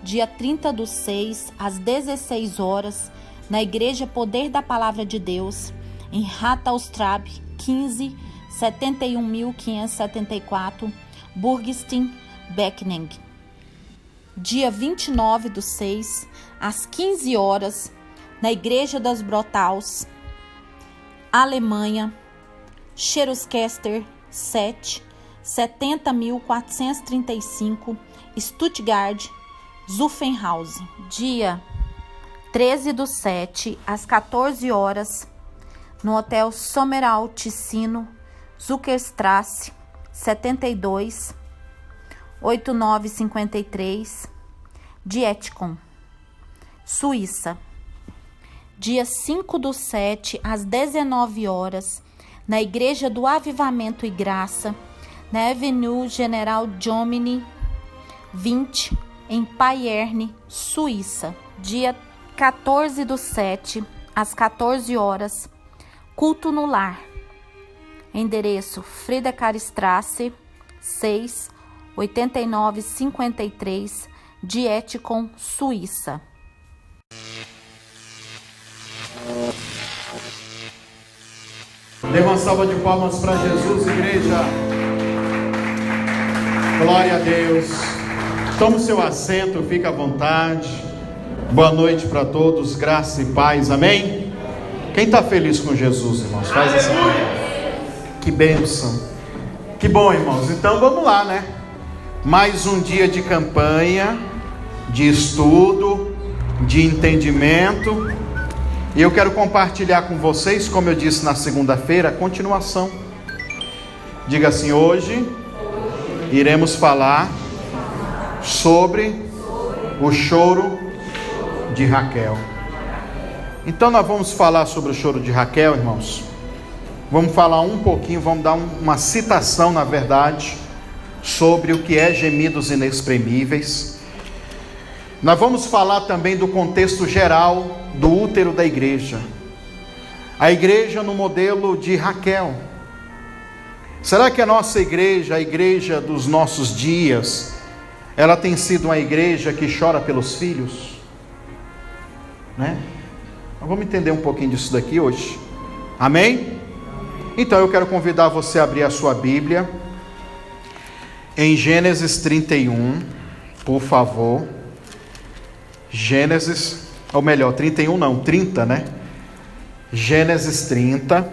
dia 30/6, às 16 horas, na Igreja Poder da Palavra de Deus, em Rattaustraub 15, 71.574, Burgstein, Beckening. Dia 29/6, às 15 horas, na Igreja das Brothaus, Alemanha, Cheruscaster 7, 70.435, Stuttgart, Zuffenhausen. Dia 13/7, às 14 horas, no Hotel Sommeral Ticino, Zuckerstrasse 72, 8953, Dietikon, Suíça. Dia 5/7, às 19 horas, na Igreja do Avivamento e Graça, na Avenue General Jomini 20, em Payerne, Suíça. Dia 14/7, às 14 horas, culto no lar. Endereço Friedekarstrasse 6, 8953, Dietikon, Suíça. Dê uma salva de palmas para Jesus, igreja. Glória a Deus. Tome o seu assento, fique à vontade. Boa noite para todos, graça e paz, amém? Quem está feliz com Jesus, irmãos? Faz assim. Que bênção. Que bom, irmãos. Então vamos lá, né? Mais um dia de campanha, de estudo, de entendimento. E eu quero compartilhar com vocês, como eu disse na segunda-feira, a continuação. Diga assim: hoje iremos falar sobre o choro de Raquel. Então nós vamos falar sobre o choro de Raquel, irmãos. Vamos falar um pouquinho, vamos dar uma citação, na verdade, sobre o que é gemidos inexprimíveis. Nós vamos falar também do contexto geral do útero da igreja. A igreja no modelo de Raquel. Será que a nossa igreja, a igreja dos nossos dias, ela tem sido uma igreja que chora pelos filhos? Né? Nós vamos entender um pouquinho disso daqui hoje. Amém? Então eu quero convidar você a abrir a sua Bíblia em Gênesis 31, por favor. Gênesis, ou melhor, 31 não, 30, né? Gênesis 30.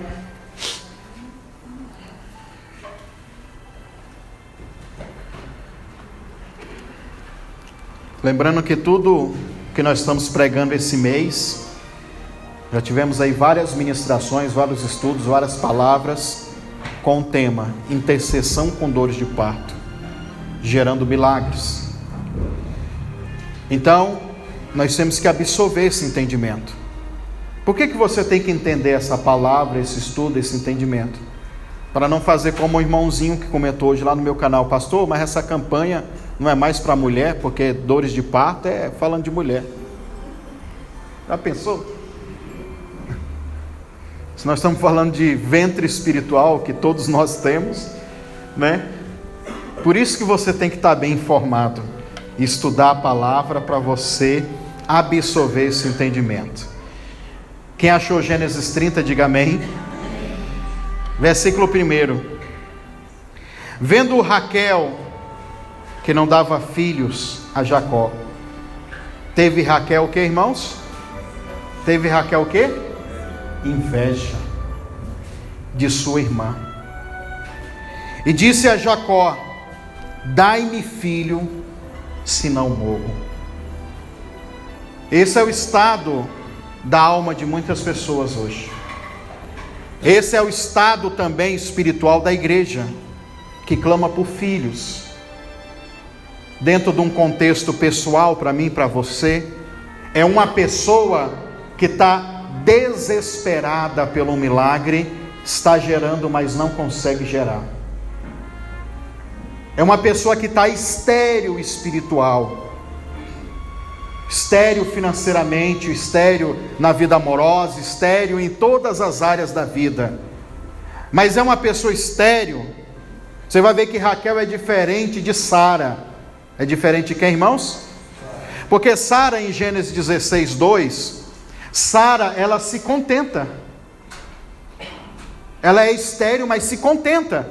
Lembrando que tudo que nós estamos pregando esse mês, já tivemos aí várias ministrações, vários estudos, várias palavras com o tema intercessão com dores de parto, gerando milagres. Então, nós temos que absorver esse entendimento. Por que você tem que entender essa palavra, esse estudo, esse entendimento? Para não fazer como o irmãozinho que comentou hoje lá no meu canal: pastor, mas essa campanha não é mais para mulher, porque dores de parto é falando de mulher. Já pensou? Se nós estamos falando de ventre espiritual, que todos nós temos, né? Por isso que você tem que estar bem informado, estudar a palavra para você absorver esse entendimento. Quem achou Gênesis 30, diga amém. Versículo 1: vendo Raquel que não dava filhos a Jacó, teve Raquel o que, irmãos? Teve Raquel o que? Inveja de sua irmã. E disse a Jacó: dai-me filho, senão morro. Esse é o estado da alma de muitas pessoas hoje. Esse é o estado também espiritual da igreja, que clama por filhos. Dentro de um contexto pessoal, para mim e para você, é uma pessoa que está desesperada pelo milagre, está gerando, mas não consegue gerar. É uma pessoa que está estéril espiritual, estéril financeiramente, estéril na vida amorosa, estéril em todas as áreas da vida. Mas é uma pessoa estéril. Você vai ver que Raquel é diferente de Sara. É diferente de quem, irmãos? Porque Sara, em Gênesis 16:2, Sara, ela se contenta. Ela é estéril, mas se contenta.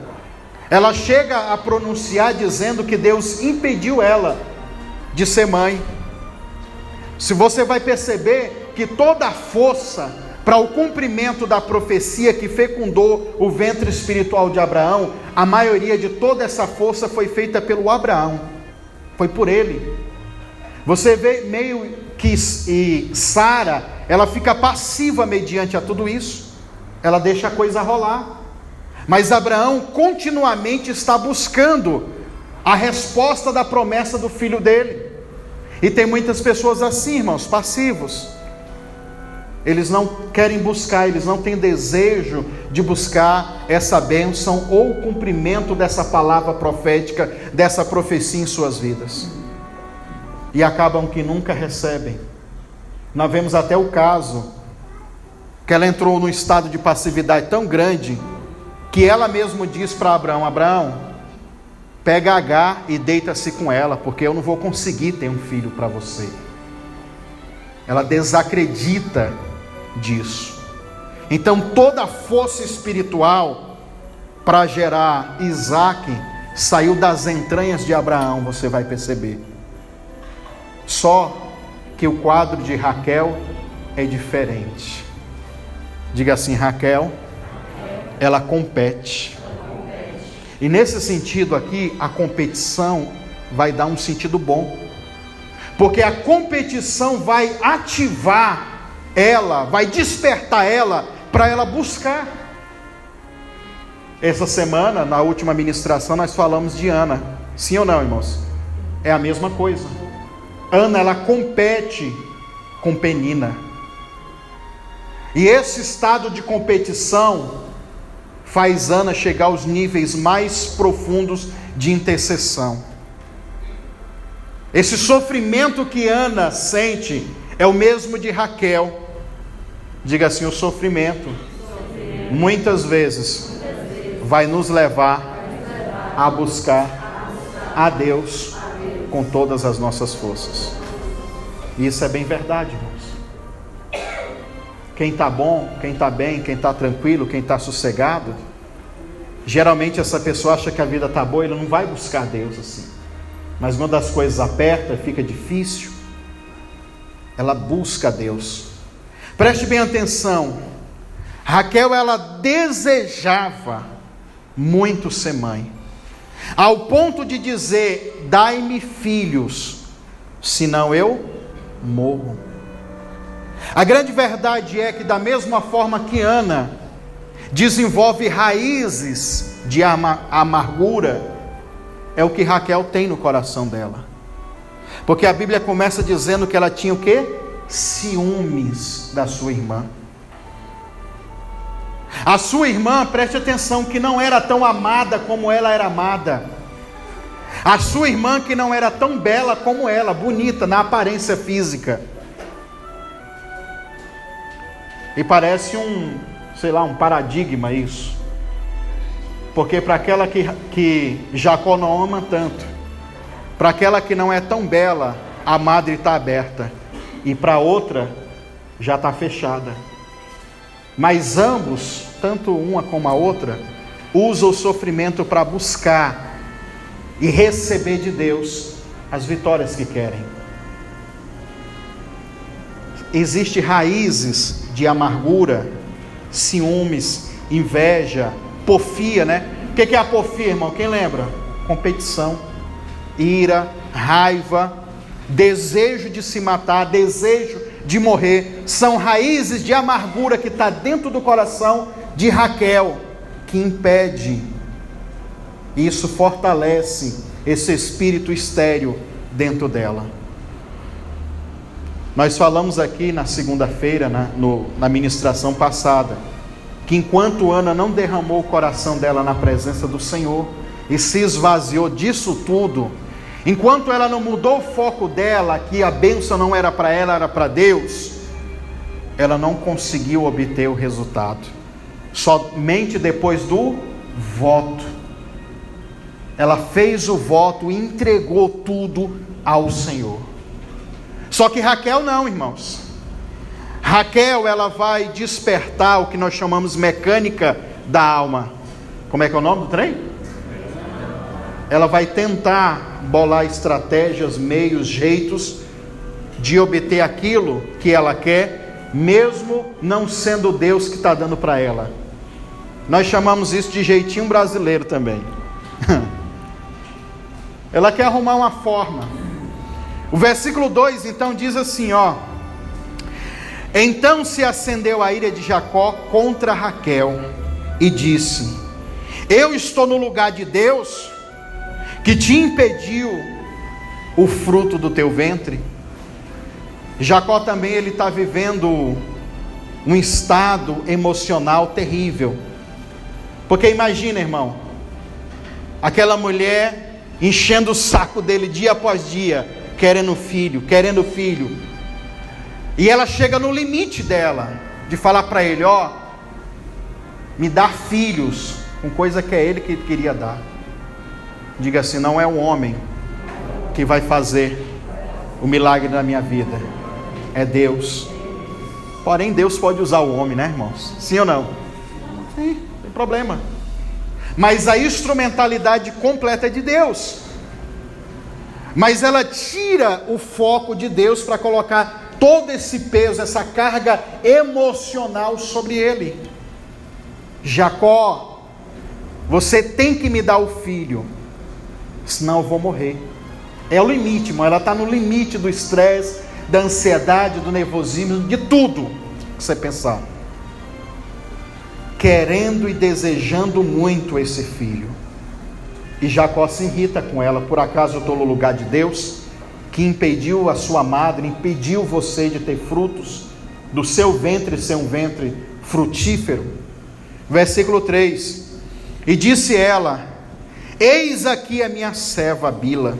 Ela chega a pronunciar dizendo que Deus impediu ela de ser mãe. Se você vai perceber que toda a força para o cumprimento da profecia que fecundou o ventre espiritual de Abraão, a maioria de toda essa força foi feita pelo Abraão. Foi por ele. Você vê meio que Sara, ela fica passiva mediante a tudo isso. Ela deixa a coisa rolar. Mas Abraão continuamente está buscando a resposta da promessa do filho dele. E tem muitas pessoas assim, irmãos, passivos. Eles não querem buscar, eles não têm desejo de buscar essa bênção ou o cumprimento dessa palavra profética, dessa profecia em suas vidas. E acabam que nunca recebem. Nós vemos até o caso que ela entrou num estado de passividade tão grande que ela mesma diz para Abraão: Abraão, pega Agar e deita-se com ela, porque eu não vou conseguir ter um filho para você. Ela desacredita disso. Então toda a força espiritual para gerar Isaque saiu das entranhas de Abraão, você vai perceber. Só que o quadro de Raquel é diferente. Diga assim: Raquel, ela compete. E nesse sentido aqui, a competição vai dar um sentido bom, porque a competição vai ativar ela, vai despertar ela para ela buscar. Essa semana, na última ministração, nós falamos de Ana. Sim ou não, irmãos? É a mesma coisa. Ana, ela compete com Penina. E esse estado de competição faz Ana chegar aos níveis mais profundos de intercessão. Esse sofrimento que Ana sente é o mesmo de Raquel. Diga assim: o sofrimento muitas vezes vai nos levar a buscar a Deus com todas as nossas forças. E isso é bem verdade, irmãos. Quem está bom, quem está bem, quem está tranquilo, quem está sossegado, geralmente essa pessoa acha que a vida está boa e ele não vai buscar Deus assim. Mas quando as coisas apertam, fica difícil, ela busca Deus. Preste bem atenção. Raquel, ela desejava muito ser mãe, ao ponto de dizer: dai-me filhos, senão eu morro. A grande verdade é que, da mesma forma que Ana desenvolve raízes de amargura, é o que Raquel tem no coração dela. Porque a Bíblia começa dizendo que ela tinha o quê? Ciúmes da sua irmã. A sua irmã, preste atenção, que não era tão amada como ela era amada. A sua irmã que não era tão bela como ela, bonita na aparência física. E parece um paradigma isso. Porque para aquela que Jacó não ama tanto, para aquela que não é tão bela, a madre está aberta. E para outra, já está fechada. Mas ambos, tanto uma como a outra, usam o sofrimento para buscar e receber de Deus as vitórias que querem. Existem raízes de amargura, ciúmes, inveja, porfia, né? O que é a porfia, irmão? Quem lembra? Competição, ira, raiva, desejo de se matar, desejo de morrer. São raízes de amargura que está dentro do coração de Raquel, que impede. Isso fortalece esse espírito estéril dentro dela. Nós falamos aqui na segunda-feira, na ministração passada, que enquanto Ana não derramou o coração dela na presença do Senhor e se esvaziou disso tudo, enquanto ela não mudou o foco dela, que a bênção não era para ela, era para Deus, ela não conseguiu obter o resultado. Somente depois do voto. Ela fez o voto e entregou tudo ao Senhor. Só que Raquel não, irmãos. Raquel, ela vai despertar o que nós chamamos mecânica da alma. Como é que é o nome do trem? Ela vai tentar bolar estratégias, meios, jeitos de obter aquilo que ela quer, mesmo não sendo Deus que está dando para ela. Nós chamamos isso de jeitinho brasileiro também. Ela quer arrumar uma forma. O versículo 2 então diz assim, então se acendeu a ira de Jacó contra Raquel e disse: eu estou no lugar de Deus que te impediu o fruto do teu ventre. Jacó também, ele está vivendo um estado emocional terrível. Porque imagina, irmão, aquela mulher enchendo o saco dele dia após dia, querendo filho. E ela chega no limite dela, de falar para ele, me dá filhos, com coisa que é ele que queria dar. Diga assim, não é um homem que vai fazer o milagre na minha vida, é Deus. Porém Deus pode usar o homem, né, irmãos? Sim ou não? Sim, não tem problema. Mas a instrumentalidade completa é de Deus. Mas ela tira o foco de Deus para colocar todo esse peso, essa carga emocional sobre ele. Jacó, você tem que me dar o filho, senão eu vou morrer. É o limite, irmão. Ela está no limite do estresse, da ansiedade, do nervosismo, de tudo que você pensar. Querendo e desejando muito esse filho. E Jacó se irrita com ela. Por acaso eu estou no lugar de Deus, que impediu a sua madre, impediu você de ter frutos, do seu ventre ser um ventre frutífero? Versículo 3: e disse ela: eis aqui a minha serva Bila,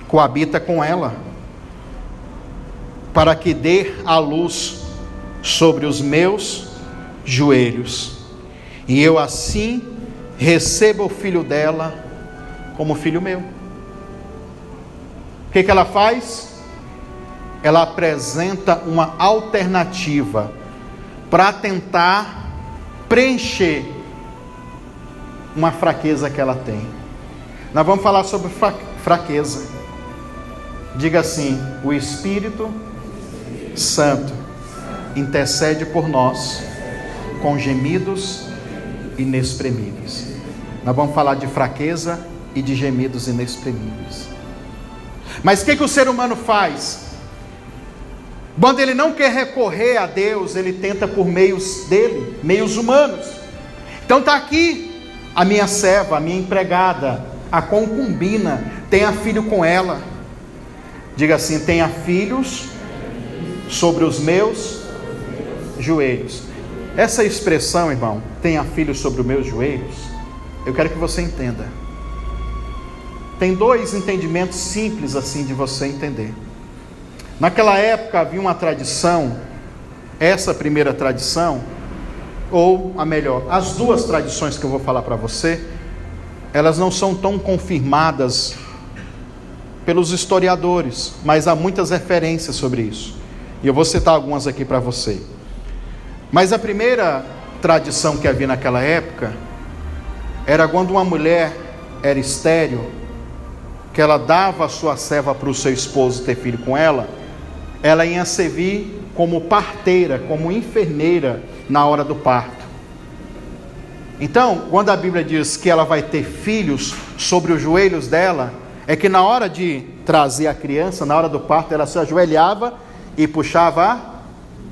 coabita com ela, para que dê a luz sobre os meus joelhos, e eu assim receba o filho dela como filho meu. O que ela faz? Ela apresenta uma alternativa para tentar preencher uma fraqueza que ela tem. Nós vamos falar sobre fraqueza. Diga assim: o Espírito Santo intercede por nós com gemidos inexprimíveis. Nós vamos falar de fraqueza e de gemidos inexprimíveis. Mas o que o ser humano faz? Quando ele não quer recorrer a Deus, ele tenta por meios dele, meios humanos. Então está aqui a minha serva, a minha empregada, a concubina, tenha filho com ela. Diga assim: tenha filhos sobre os meus joelhos. Essa expressão, irmão, tenha filhos sobre os meus joelhos, eu quero que você entenda. Tem dois entendimentos simples assim de você entender. Naquela época havia uma tradição, essa primeira tradição, ou a melhor, as duas tradições que eu vou falar para você, elas não são tão confirmadas pelos historiadores, mas há muitas referências sobre isso. E eu vou citar algumas aqui para você. Mas a primeira tradição que havia naquela época era quando uma mulher era estéril, que ela dava a sua serva para o seu esposo ter filho com ela, ela ia servir como parteira, como enfermeira na hora do parto. Então, quando a Bíblia diz que ela vai ter filhos sobre os joelhos dela, é que na hora de trazer a criança, na hora do parto, ela se ajoelhava e puxava a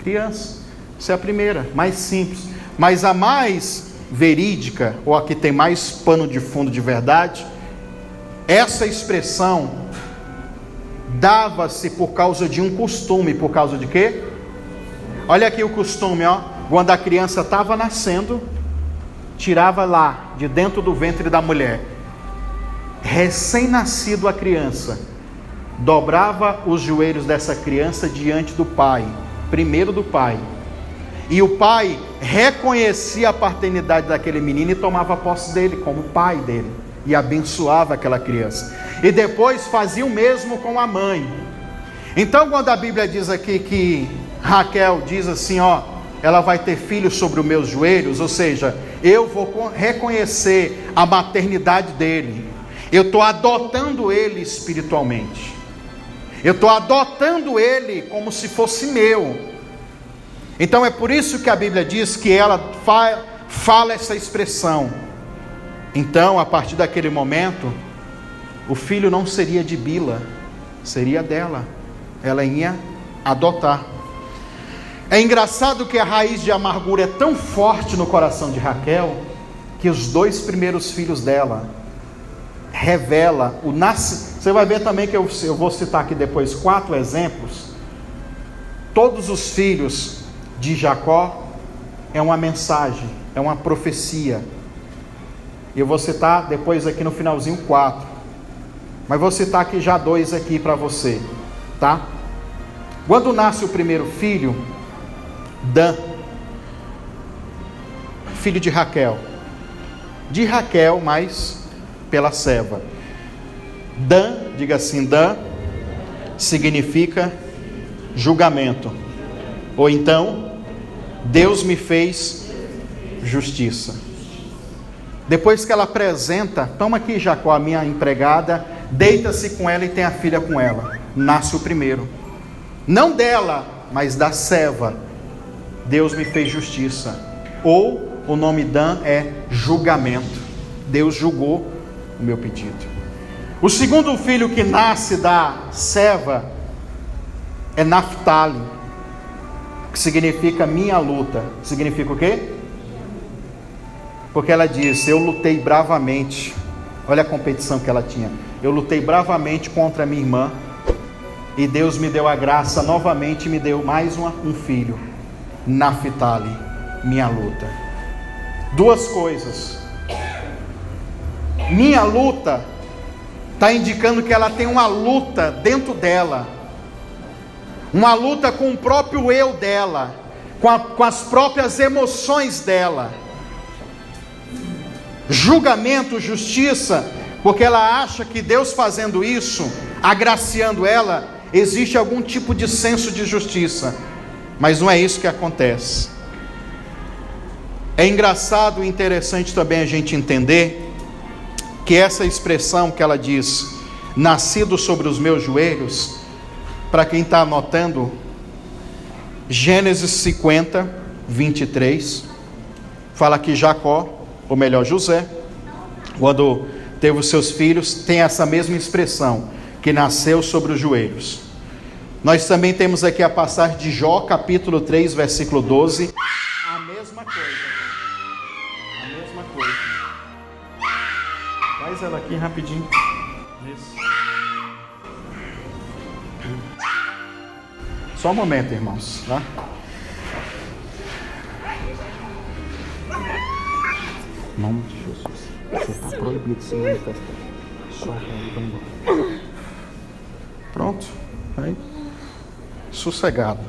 criança. Essa é a primeira, mais simples. Mas a mais verídica, ou a que tem mais pano de fundo de verdade, essa expressão dava-se por causa de um costume. Por causa de quê? Olha aqui o costume, quando a criança estava nascendo, tirava lá, de dentro do ventre da mulher, recém-nascido a criança, dobrava os joelhos dessa criança diante do pai, primeiro do pai, e o pai reconhecia a paternidade daquele menino e tomava posse dele como pai dele, e abençoava aquela criança, e depois fazia o mesmo com a mãe. Então, quando a Bíblia diz aqui que Raquel diz assim, ó, ela vai ter filhos sobre os meus joelhos, ou seja, eu vou reconhecer a maternidade dele, eu estou adotando ele espiritualmente, eu estou adotando ele como se fosse meu. Então é por isso que a Bíblia diz que ela fala essa expressão. Então, a partir daquele momento, o filho não seria de Bila, seria dela, ela ia adotar. É engraçado que a raiz de amargura é tão forte no coração de Raquel, que os 2 primeiros filhos dela revela o nascimento. Você vai ver também que eu vou citar aqui depois 4 exemplos. Todos os filhos de Jacó é uma mensagem, é uma profecia. Eu vou citar depois aqui no finalzinho 4, mas vou citar aqui já 2 aqui para você, tá? Quando nasce o primeiro filho, Dan, filho de Raquel, mas pela serva. Dan, diga assim, Dan significa julgamento, ou então Deus me fez justiça. Depois que ela apresenta, toma aqui Jacó, a minha empregada, deita-se com ela e tem a filha com ela. Nasce o primeiro, não dela, mas da serva. Deus me fez justiça, ou o nome Dan é julgamento. Deus julgou o meu pedido. O segundo filho que nasce da serva é Naftali, que significa minha luta. Significa o quê? Porque ela diz, eu lutei bravamente. Olha a competição que ela tinha. Eu lutei bravamente contra a minha irmã, e Deus me deu a graça novamente, me deu mais um filho. Naftali, minha luta. 2 coisas. Minha luta está indicando que ela tem uma luta dentro dela, uma luta com o próprio eu dela, com as próprias emoções dela. Julgamento, justiça, porque ela acha que Deus fazendo isso, agraciando ela, existe algum tipo de senso de justiça, mas não é isso que acontece. É engraçado e interessante também a gente entender que essa expressão que ela diz, nascido sobre os meus joelhos, para quem está anotando, Gênesis 50, 23, fala que Jacó, ou melhor, José, quando teve os seus filhos, tem essa mesma expressão, que nasceu sobre os joelhos. Nós também temos aqui a passagem de Jó, capítulo 3, versículo 12, a mesma coisa. Faz ela aqui rapidinho. Isso. Só um momento, irmãos, tá? Em nome de Jesus, você está proibido de se manifestar. Só vai. Pronto. Aí. Sossegado.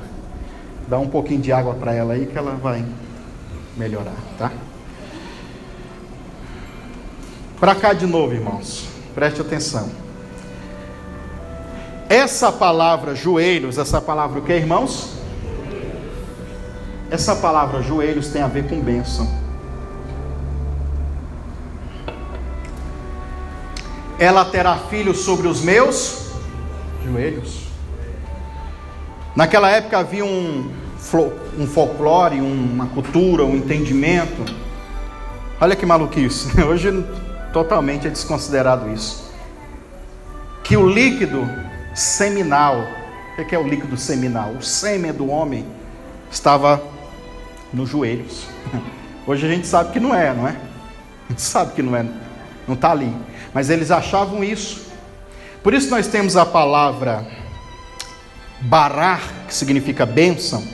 Dá um pouquinho de água para ela aí que ela vai melhorar, tá? Para cá de novo, irmãos. Preste atenção. Essa palavra joelhos, essa palavra o que, irmãos? Essa palavra joelhos tem a ver com bênção. Ela terá filhos sobre os meus joelhos. Naquela época havia um folclore, uma cultura, um entendimento. Olha que maluquice. Hoje totalmente é desconsiderado isso. Que o líquido seminal, o que é o líquido seminal? O sêmen do homem estava nos joelhos. Hoje a gente sabe que não é, não é? A gente sabe que não é, não está ali. Mas eles achavam isso. Por isso nós temos a palavra barar, que significa bênção,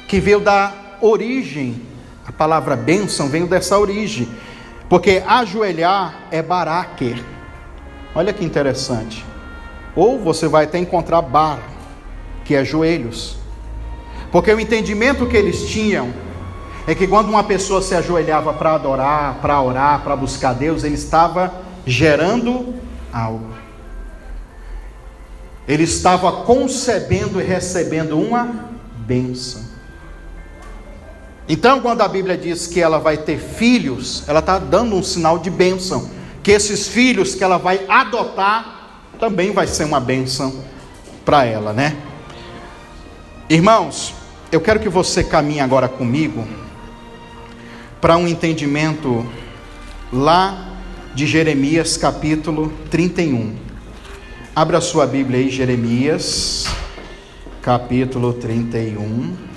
que veio da origem. A palavra bênção veio dessa origem. Porque ajoelhar é baraque. Olha que interessante. Ou você vai até encontrar bar, que é joelhos. Porque o entendimento que eles tinham é que quando uma pessoa se ajoelhava para adorar, para orar, para buscar Deus, ele estava gerando algo. ele estava concebendo e recebendo uma bênção. Então, quando a Bíblia diz que ela vai ter filhos, ela está dando um sinal de bênção, que esses filhos que ela vai adotar, também vai ser uma bênção para ela, né? Irmãos, eu quero que você caminhe agora comigo para um entendimento lá de Jeremias capítulo 31. Abra a sua Bíblia aí, Jeremias capítulo 31.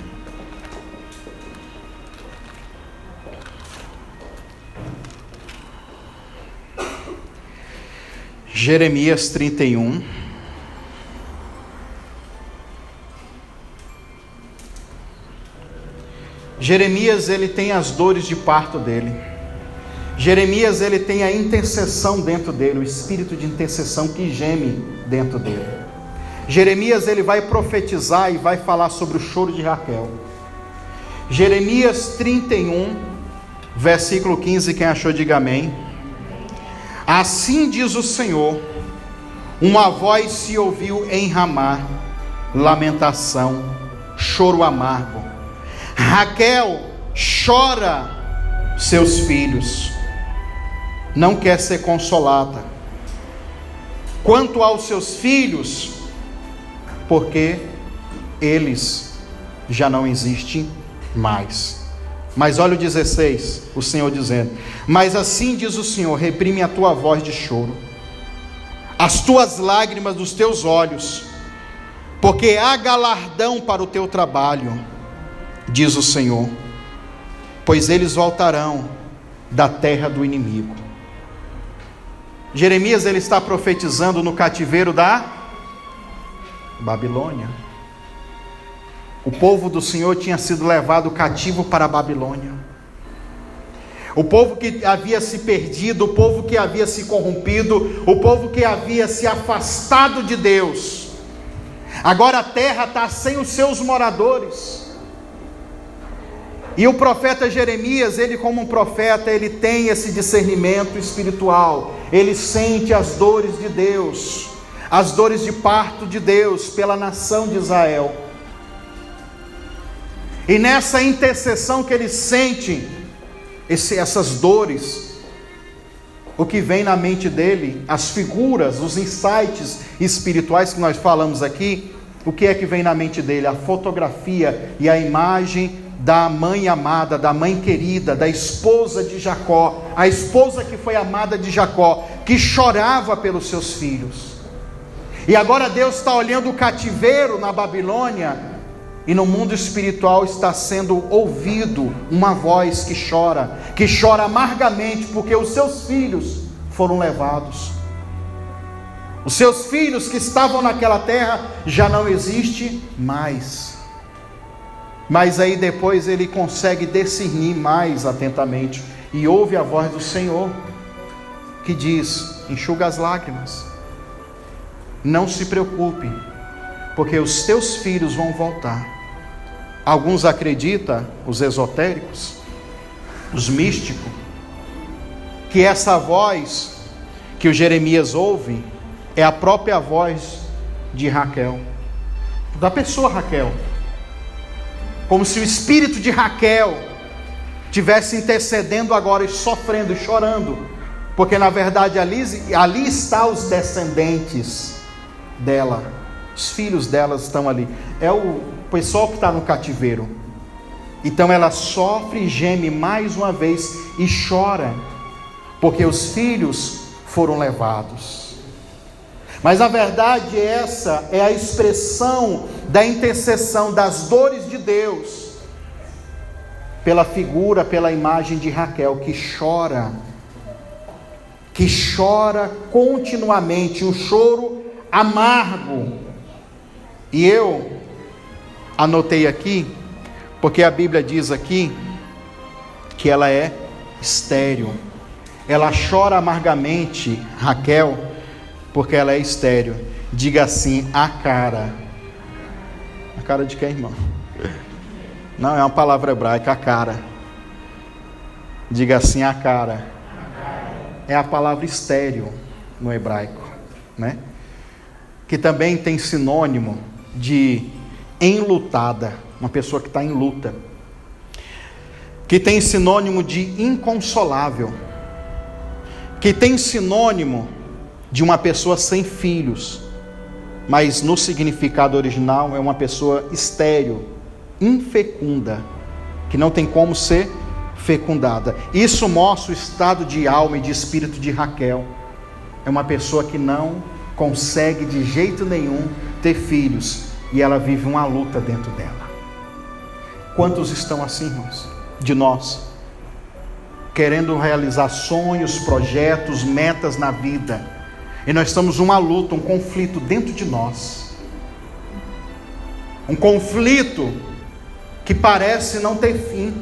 Jeremias 31. Jeremias, ele tem as dores de parto dele. Jeremias, ele tem a intercessão dentro dele, o espírito de intercessão que geme dentro dele. Jeremias, ele vai profetizar e vai falar sobre o choro de Raquel. Jeremias 31, versículo 15, quem achou diga amém. Assim diz o Senhor, uma voz se ouviu em Ramá, lamentação, choro amargo. Raquel chora seus filhos, não quer ser consolada. Quanto aos seus filhos, porque eles já não existem mais. Mas olha o 16, o Senhor dizendo: mas assim diz o Senhor, reprime a tua voz de choro, as tuas lágrimas dos teus olhos, porque há galardão para o teu trabalho, diz o Senhor, pois eles voltarão da terra do inimigo. Jeremias, ele está profetizando no cativeiro da Babilônia. O povo do Senhor tinha sido levado cativo para a Babilônia. O povo que havia se perdido, o povo que havia se corrompido, o povo que havia se afastado de Deus. Agora a terra está sem os seus moradores. E o profeta Jeremias, ele como um profeta, ele tem esse discernimento espiritual. Ele sente as dores de Deus, as dores de parto de Deus pela nação de Israel. E nessa intercessão que ele sente, essas dores, o que vem na mente dele, as figuras, os insights espirituais que nós falamos aqui, o que é que vem na mente dele? A fotografia e a imagem da mãe amada, da mãe querida, da esposa de Jacó, a esposa que foi amada de Jacó, que chorava pelos seus filhos. E agora Deus está olhando o cativeiro na Babilônia, e no mundo espiritual está sendo ouvido uma voz que chora amargamente, porque os seus filhos foram levados. Os seus filhos que estavam naquela terra já não existem mais. Mas aí depois ele consegue discernir mais atentamente e ouve a voz do Senhor, que diz: enxuga as lágrimas, não se preocupe, porque os teus filhos vão voltar. Alguns acreditam, os esotéricos, os místicos, que essa voz que o Jeremias ouve é a própria voz de Raquel, da pessoa Raquel, como se o espírito de Raquel tivesse intercedendo agora e sofrendo e chorando, porque na verdade ali está os descendentes dela, os filhos delas estão ali, é o pessoal que está no cativeiro. Então ela sofre e geme mais uma vez e chora, porque os filhos foram levados. Mas a verdade essa é a expressão da intercessão, das dores de Deus, pela figura, pela imagem de Raquel, que chora continuamente, um choro amargo. E eu anotei aqui, porque a Bíblia diz aqui que ela é estéril. Ela chora amargamente, Raquel, porque ela é estéril. Diga assim: a cara. A cara de quem, irmão? Não, é uma palavra hebraica, a cara. Diga assim: a cara. É a palavra estéril no hebraico, né? que também tem sinônimo de enlutada, uma pessoa que está em luta, que tem sinônimo de inconsolável, que tem sinônimo de uma pessoa sem filhos, mas no significado original é uma pessoa estéril, infecunda, que não tem como ser fecundada. Isso mostra o estado de alma e de espírito de Raquel. É uma pessoa que não consegue de jeito nenhum ter filhos, e ela vive uma luta dentro dela. Quantos estão assim, irmãos? De nós, querendo realizar sonhos, projetos, metas na vida, e nós estamos numa luta, um conflito dentro de nós, um conflito que parece não ter fim.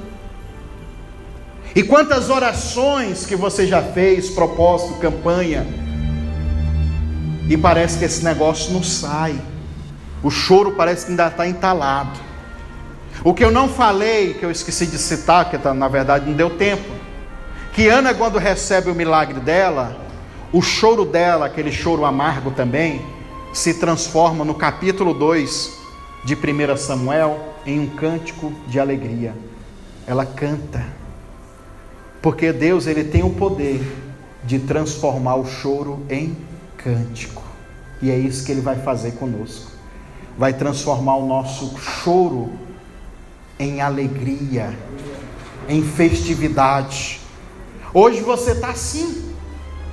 E quantas orações que você já fez, propósito, campanha, e parece que esse negócio não sai, o choro parece que ainda está entalado. O que eu não falei, que eu esqueci de citar, que na verdade não deu tempo, que Ana, quando recebe o milagre dela, o choro dela, aquele choro amargo também, se transforma no capítulo 2 de 1 Samuel em um cântico de alegria. Ela canta, porque Deus, ele tem o poder de transformar o choro em cântico, e é isso que ele vai fazer conosco. Vai transformar o nosso choro em alegria, em festividade. Hoje você está assim,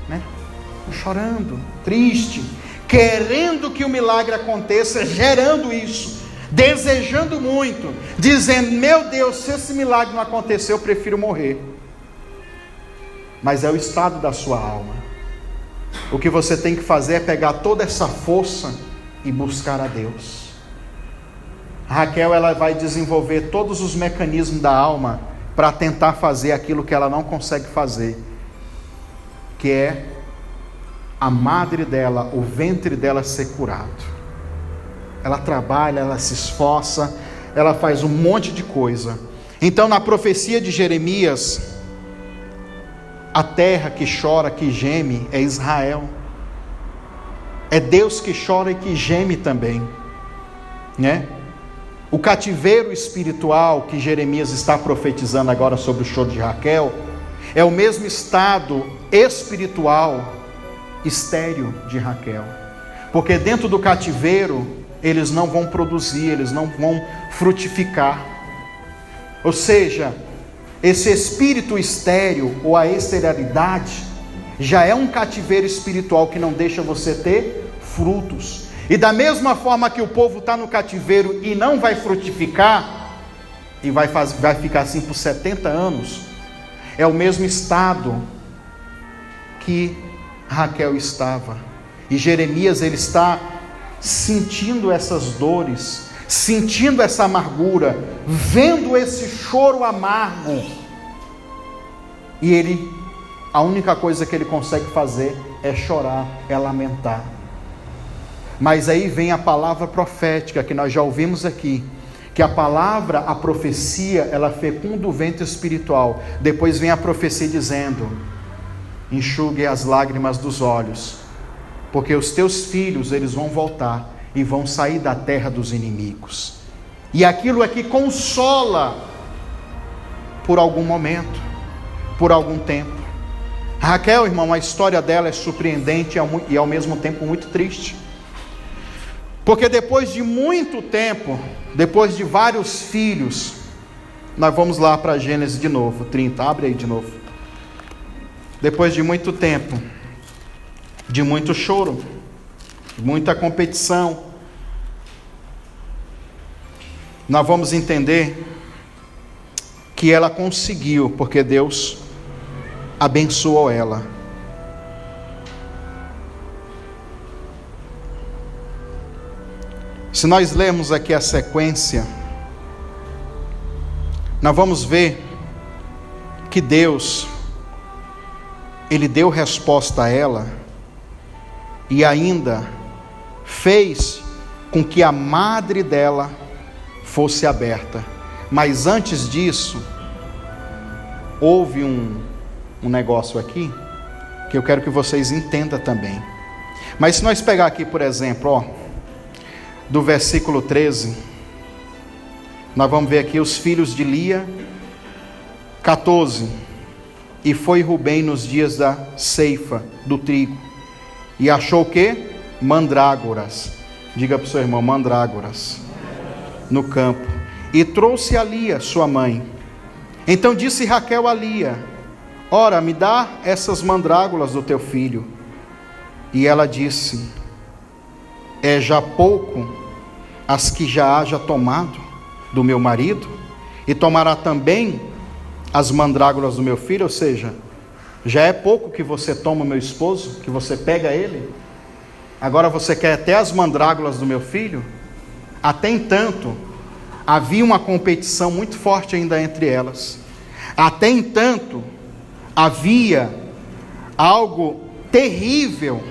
né? Chorando, triste, querendo que o milagre aconteça, gerando isso, desejando muito, dizendo: meu Deus, se esse milagre não acontecer, eu prefiro morrer. Mas é o estado da sua alma. O que você tem que fazer é pegar toda essa força e buscar a Deus. Raquel, ela vai desenvolver todos os mecanismos da alma para tentar fazer aquilo que ela não consegue fazer, que é a madre dela, o ventre dela ser curado. Ela trabalha, ela se esforça, ela faz um monte de coisa. Então, na profecia de Jeremias, a terra que chora, que geme, é Israel. É Deus que chora e que geme também, né? O cativeiro espiritual que Jeremias está profetizando agora sobre o choro de Raquel, é o mesmo estado espiritual estéril de Raquel, porque dentro do cativeiro eles não vão produzir, eles não vão frutificar. Ou seja, esse espírito estéril, ou a esterilidade, já é um cativeiro espiritual que não deixa você ter frutos. E da mesma forma que o povo está no cativeiro e não vai frutificar, e vai ficar assim por 70 anos, é o mesmo estado que Raquel estava. E Jeremias, ele está sentindo essas dores, sentindo essa amargura, vendo esse choro amargo, e a única coisa que ele consegue fazer é chorar, é lamentar. Mas aí vem a palavra profética que nós já ouvimos aqui, que a palavra, a profecia, ela fecunda o ventre espiritual. Depois vem a profecia dizendo: enxugue as lágrimas dos olhos, porque os teus filhos, eles vão voltar e vão sair da terra dos inimigos. E aquilo aqui consola por algum momento, por algum tempo. Raquel, irmão, a história dela é surpreendente e ao mesmo tempo muito triste, porque depois de muito tempo, depois de vários filhos, nós vamos lá para Gênesis de novo, 30, abre aí de novo. Depois de muito tempo, de muito choro, de muita competição, nós vamos entender que ela conseguiu, porque Deus abençoou ela. Se nós lermos aqui a sequência, nós vamos ver que Deus, ele deu resposta a ela e ainda fez com que a madre dela fosse aberta. Mas antes disso, houve um negócio aqui que eu quero que vocês entendam também. Mas se nós pegar aqui, por exemplo, do versículo 13, nós vamos ver aqui os filhos de Lia, 14. E foi Rubem nos dias da ceifa do trigo, e achou o quê? Mandrágoras. Diga para o seu irmão, mandrágoras, no campo. E trouxe a Lia, sua mãe. Então disse Raquel a Lia: ora, me dá essas mandrágoras do teu filho. E ela disse: é já pouco as que já haja tomado do meu marido? E tomará também as mandrágoras do meu filho? Ou seja, já é pouco que você toma o meu esposo, que você pega ele? Agora você quer até as mandrágoras do meu filho? Até entanto, havia uma competição muito forte ainda entre elas. Até entanto, havia algo terrível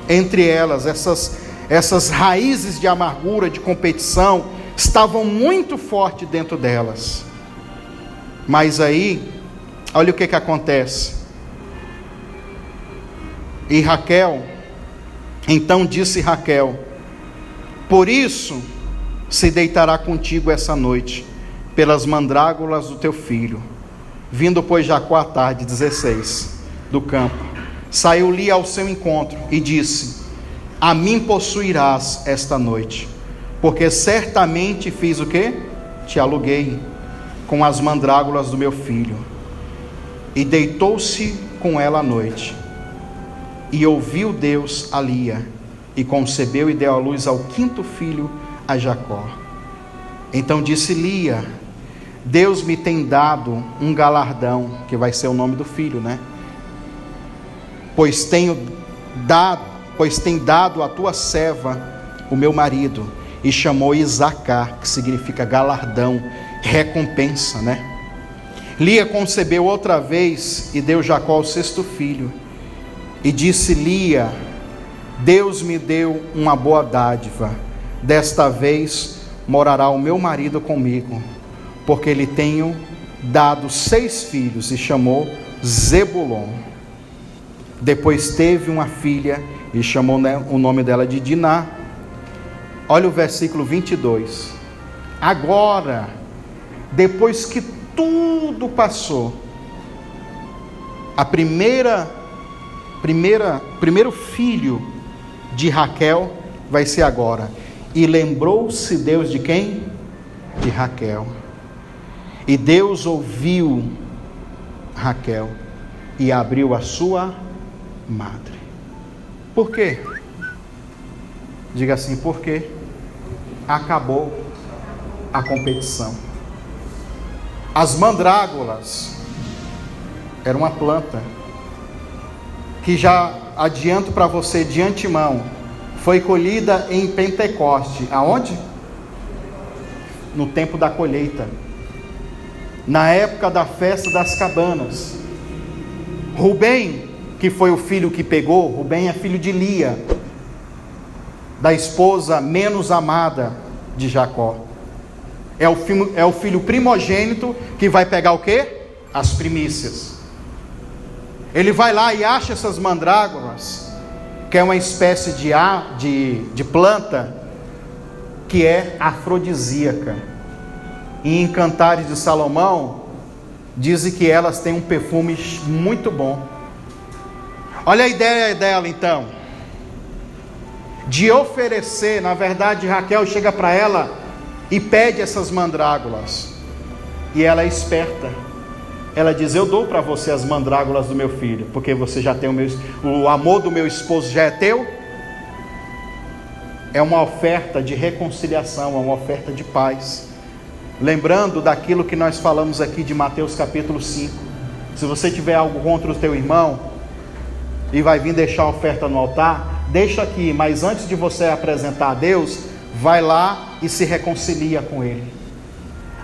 entre elas. Essas raízes de amargura, de competição, estavam muito fortes dentro delas. Mas aí, olha o que acontece. E Raquel, então disse Raquel: por isso se deitará contigo essa noite, pelas mandrágoras do teu filho. Vindo, pois, Jacó à tarde, 16, do campo, saiu Lia ao seu encontro e disse: a mim possuirás esta noite, porque certamente fiz o quê? Te aluguei com as mandrágoras do meu filho. E deitou-se com ela à noite. E ouviu Deus a Lia, e concebeu e deu à luz ao 5º filho, a Jacó. Então disse Lia: Deus me tem dado um galardão, que vai ser o nome do filho, né? Pois tem dado a tua serva o meu marido. E chamou Isacar, que significa galardão, recompensa, né? Lia concebeu outra vez e deu Jacó ao 6º filho. E disse Lia: Deus me deu uma boa dádiva, desta vez morará o meu marido comigo, porque lhe tenho dado 6 filhos, e chamou Zebulon. Depois teve uma filha e chamou o nome dela de Diná. Olha o versículo 22. Agora, depois que tudo passou, primeiro filho de Raquel vai ser agora. E lembrou-se Deus de quem? De Raquel. E Deus ouviu Raquel e abriu a sua madre. Por quê? Diga assim: por quê? Acabou a competição. As mandrágoras era uma planta que, já adianto para você de antemão, foi colhida em Pentecoste. Aonde? No tempo da colheita, na época da festa das cabanas. Rubem, que foi o filho que pegou, Rubem é filho de Lia, da esposa menos amada de Jacó. É o filho primogênito que vai pegar o quê? As primícias. Ele vai lá e acha essas mandrágoras, que é uma espécie de planta que é afrodisíaca. Em Cantares de Salomão, dizem que elas têm um perfume muito bom. Olha a ideia dela então, de oferecer. Na verdade, Raquel chega para ela e pede essas mandrágoras, e ela é esperta. Ela diz: eu dou para você as mandrágoras do meu filho, porque você já tem o amor do meu esposo já é teu. É uma oferta de reconciliação, é uma oferta de paz. Lembrando daquilo que nós falamos aqui de Mateus capítulo 5. Se você tiver algo contra o teu irmão e vai vir deixar a oferta no altar, deixa aqui, mas antes de você apresentar a Deus, vai lá e se reconcilia com ele.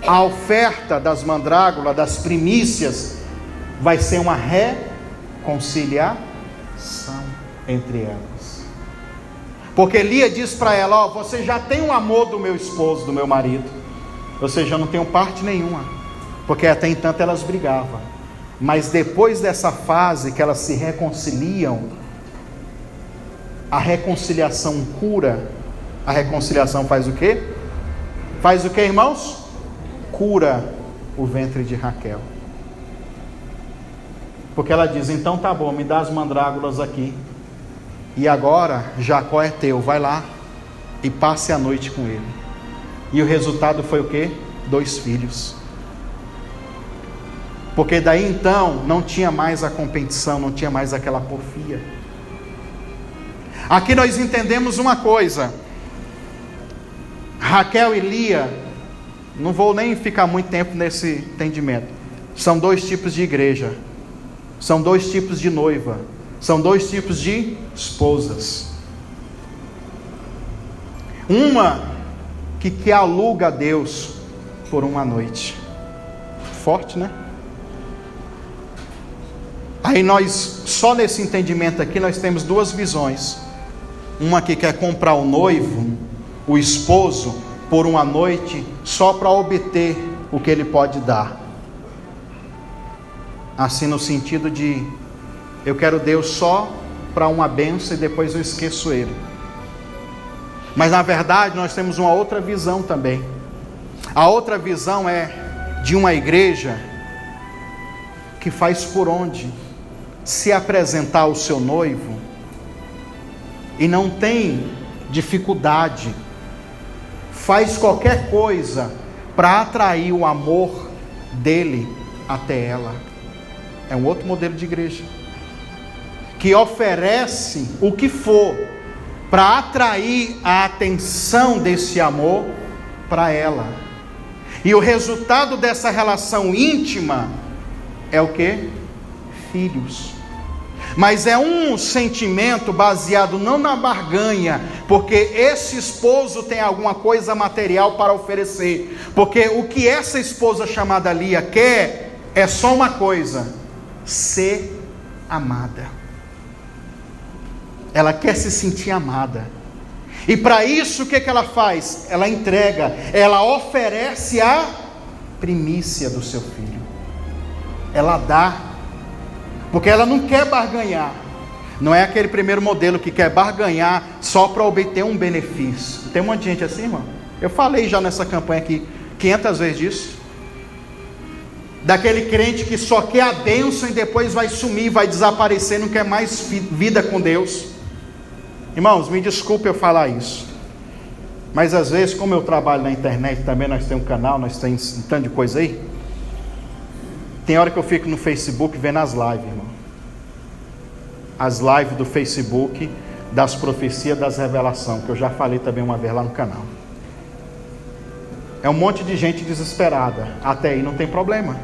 A oferta das mandrágoras, das primícias, vai ser uma reconciliação entre elas. Porque Lia diz para ela: você já tem o amor do meu esposo, do meu marido, ou seja, eu não tenho parte nenhuma, porque até então elas brigavam. Mas depois dessa fase que elas se reconciliam, a reconciliação cura. A reconciliação faz o quê? Faz o quê, irmãos? Cura o ventre de Raquel. Porque ela diz, então tá bom, me dá as mandrágoras aqui. E agora, Jacó é teu, vai lá e passe a noite com ele. E o resultado foi o quê? 2 filhos. Porque daí então, não tinha mais a competição, não tinha mais aquela porfia. Aqui nós entendemos uma coisa. Raquel e Lia, não vou nem ficar muito tempo nesse entendimento. São 2 tipos de igreja. São 2 tipos de noiva. São 2 tipos de esposas. Uma que aluga a Deus por uma noite. Forte, né? Aí nós, só nesse entendimento aqui, nós temos 2 visões. Uma que quer comprar o noivo, o esposo, por uma noite, só para obter o que ele pode dar. Assim no sentido de, eu quero Deus só para uma bênção e depois eu esqueço Ele. Mas na verdade nós temos uma outra visão também. A outra visão é de uma igreja que faz por onde se apresentar ao seu noivo e não tem dificuldade, faz qualquer coisa para atrair o amor dele até ela. É um outro modelo de igreja que oferece o que for para atrair a atenção desse amor para ela. E o resultado dessa relação íntima é o quê? Filhos. Mas é um sentimento baseado não na barganha, porque esse esposo tem alguma coisa material para oferecer. Porque o que essa esposa chamada Lia quer é só uma coisa: ser amada. Ela quer se sentir amada. E para isso o que ela faz? Ela entrega, ela oferece a primícia do seu filho. Ela dá, porque ela não quer barganhar. Não é aquele primeiro modelo que quer barganhar só para obter um benefício. Tem um monte de gente assim, irmão. Eu falei já nessa campanha aqui 500 vezes disso. Daquele crente que só quer a bênção e depois vai sumir, vai desaparecer, não quer mais vida com Deus. Irmãos, me desculpe eu falar isso, mas às vezes, como eu trabalho na internet também, nós temos um canal, nós temos um tanto de coisa aí. Tem hora que eu fico no Facebook vendo as lives, irmão. As lives do Facebook, das profecias, das revelações, que eu já falei também uma vez lá no canal. É um monte de gente desesperada. Até aí não tem problema.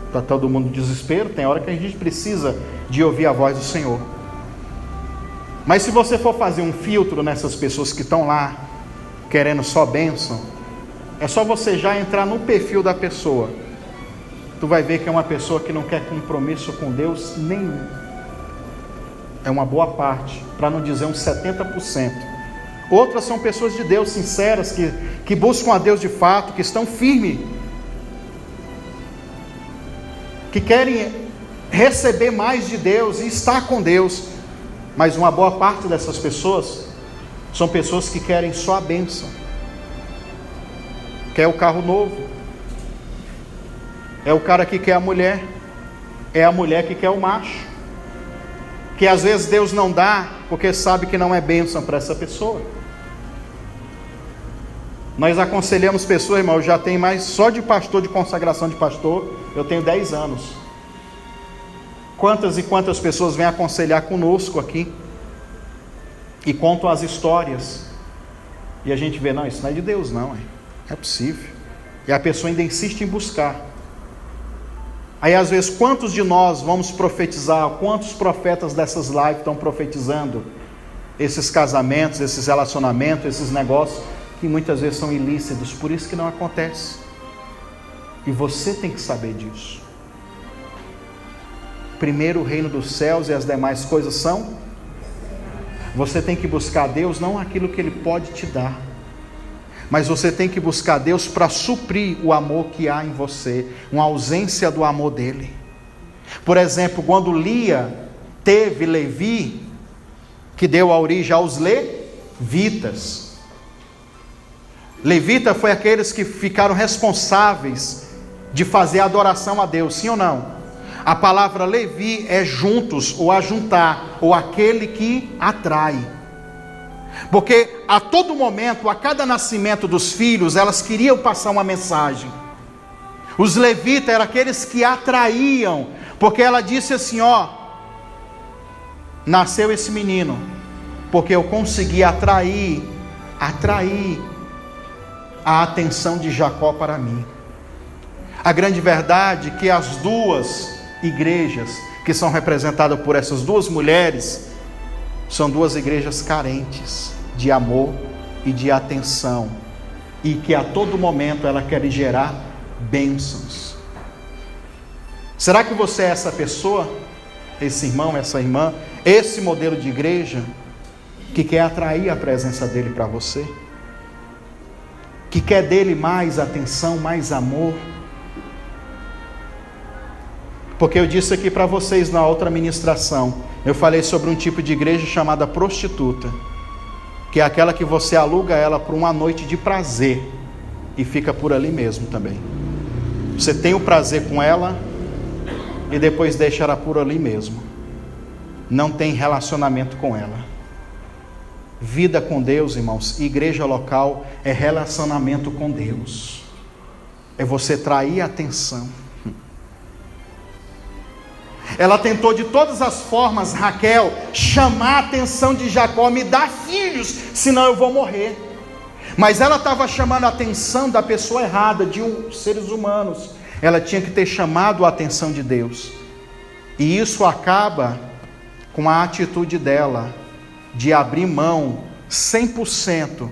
Está todo mundo em desespero. Tem hora que a gente precisa de ouvir a voz do Senhor. Mas se você for fazer um filtro nessas pessoas que estão lá querendo só bênção, é só você já entrar no perfil da pessoa. Tu vai ver que é uma pessoa que não quer compromisso com Deus nenhum. É uma boa parte, para não dizer uns 70%. Outras são pessoas de Deus sinceras, que buscam a Deus de fato, que estão firmes, que querem receber mais de Deus e estar com Deus. Mas uma boa parte dessas pessoas são pessoas que querem só a bênção, quer o carro novo, é o cara que quer a mulher, é a mulher que quer o macho, que às vezes Deus não dá porque sabe que não é bênção para essa pessoa. Nós aconselhamos pessoas, irmão, eu já tenho mais, só de pastor, de consagração de pastor, eu tenho 10 anos. Quantas e quantas pessoas vêm aconselhar conosco aqui e contam as histórias, e a gente vê, não, isso não é de Deus não, é possível, e a pessoa ainda insiste em buscar. Aí às vezes, quantos de nós vamos profetizar, quantos profetas dessas lives estão profetizando esses casamentos, esses relacionamentos, esses negócios, que muitas vezes são ilícitos, por isso que não acontece, e você tem que saber disso. Primeiro o reino dos céus e as demais coisas são. Você tem que buscar Deus, não aquilo que Ele pode te dar, mas você tem que buscar Deus para suprir o amor que há em você, uma ausência do amor dEle. Por exemplo, quando Lia teve Levi, que deu a origem aos levitas. Levita foi aqueles que ficaram responsáveis de fazer a adoração a Deus, sim ou não? A palavra Levi é juntos, ou ajuntar, ou aquele que atrai. Porque a todo momento, a cada nascimento dos filhos, elas queriam passar uma mensagem. Os levitas eram aqueles que atraíam, porque ela disse assim, ó, nasceu esse menino, porque eu consegui atrair a atenção de Jacó para mim. A grande verdade é que as duas igrejas, que são representadas por essas duas mulheres, são duas igrejas carentes de amor e de atenção, e que a todo momento ela quer gerar bênçãos. Será que você é essa pessoa, esse irmão, essa irmã, esse modelo de igreja que quer atrair a presença dele para você, que quer dele mais atenção, mais amor? Porque eu disse aqui para vocês na outra ministração, eu falei sobre um tipo de igreja chamada prostituta, que é aquela que você aluga ela por uma noite de prazer e fica por ali mesmo também. Você tem o prazer com ela e depois deixa ela por ali mesmo. Não tem relacionamento com ela. Vida com Deus, irmãos, igreja local é relacionamento com Deus. É você trair a atenção. Ela tentou de todas as formas, Raquel, chamar a atenção de Jacó, me dá filhos, senão eu vou morrer. Mas ela estava chamando a atenção da pessoa errada, de seres humanos. Ela tinha que ter chamado a atenção de Deus. E isso acaba com a atitude dela, de abrir mão 100%.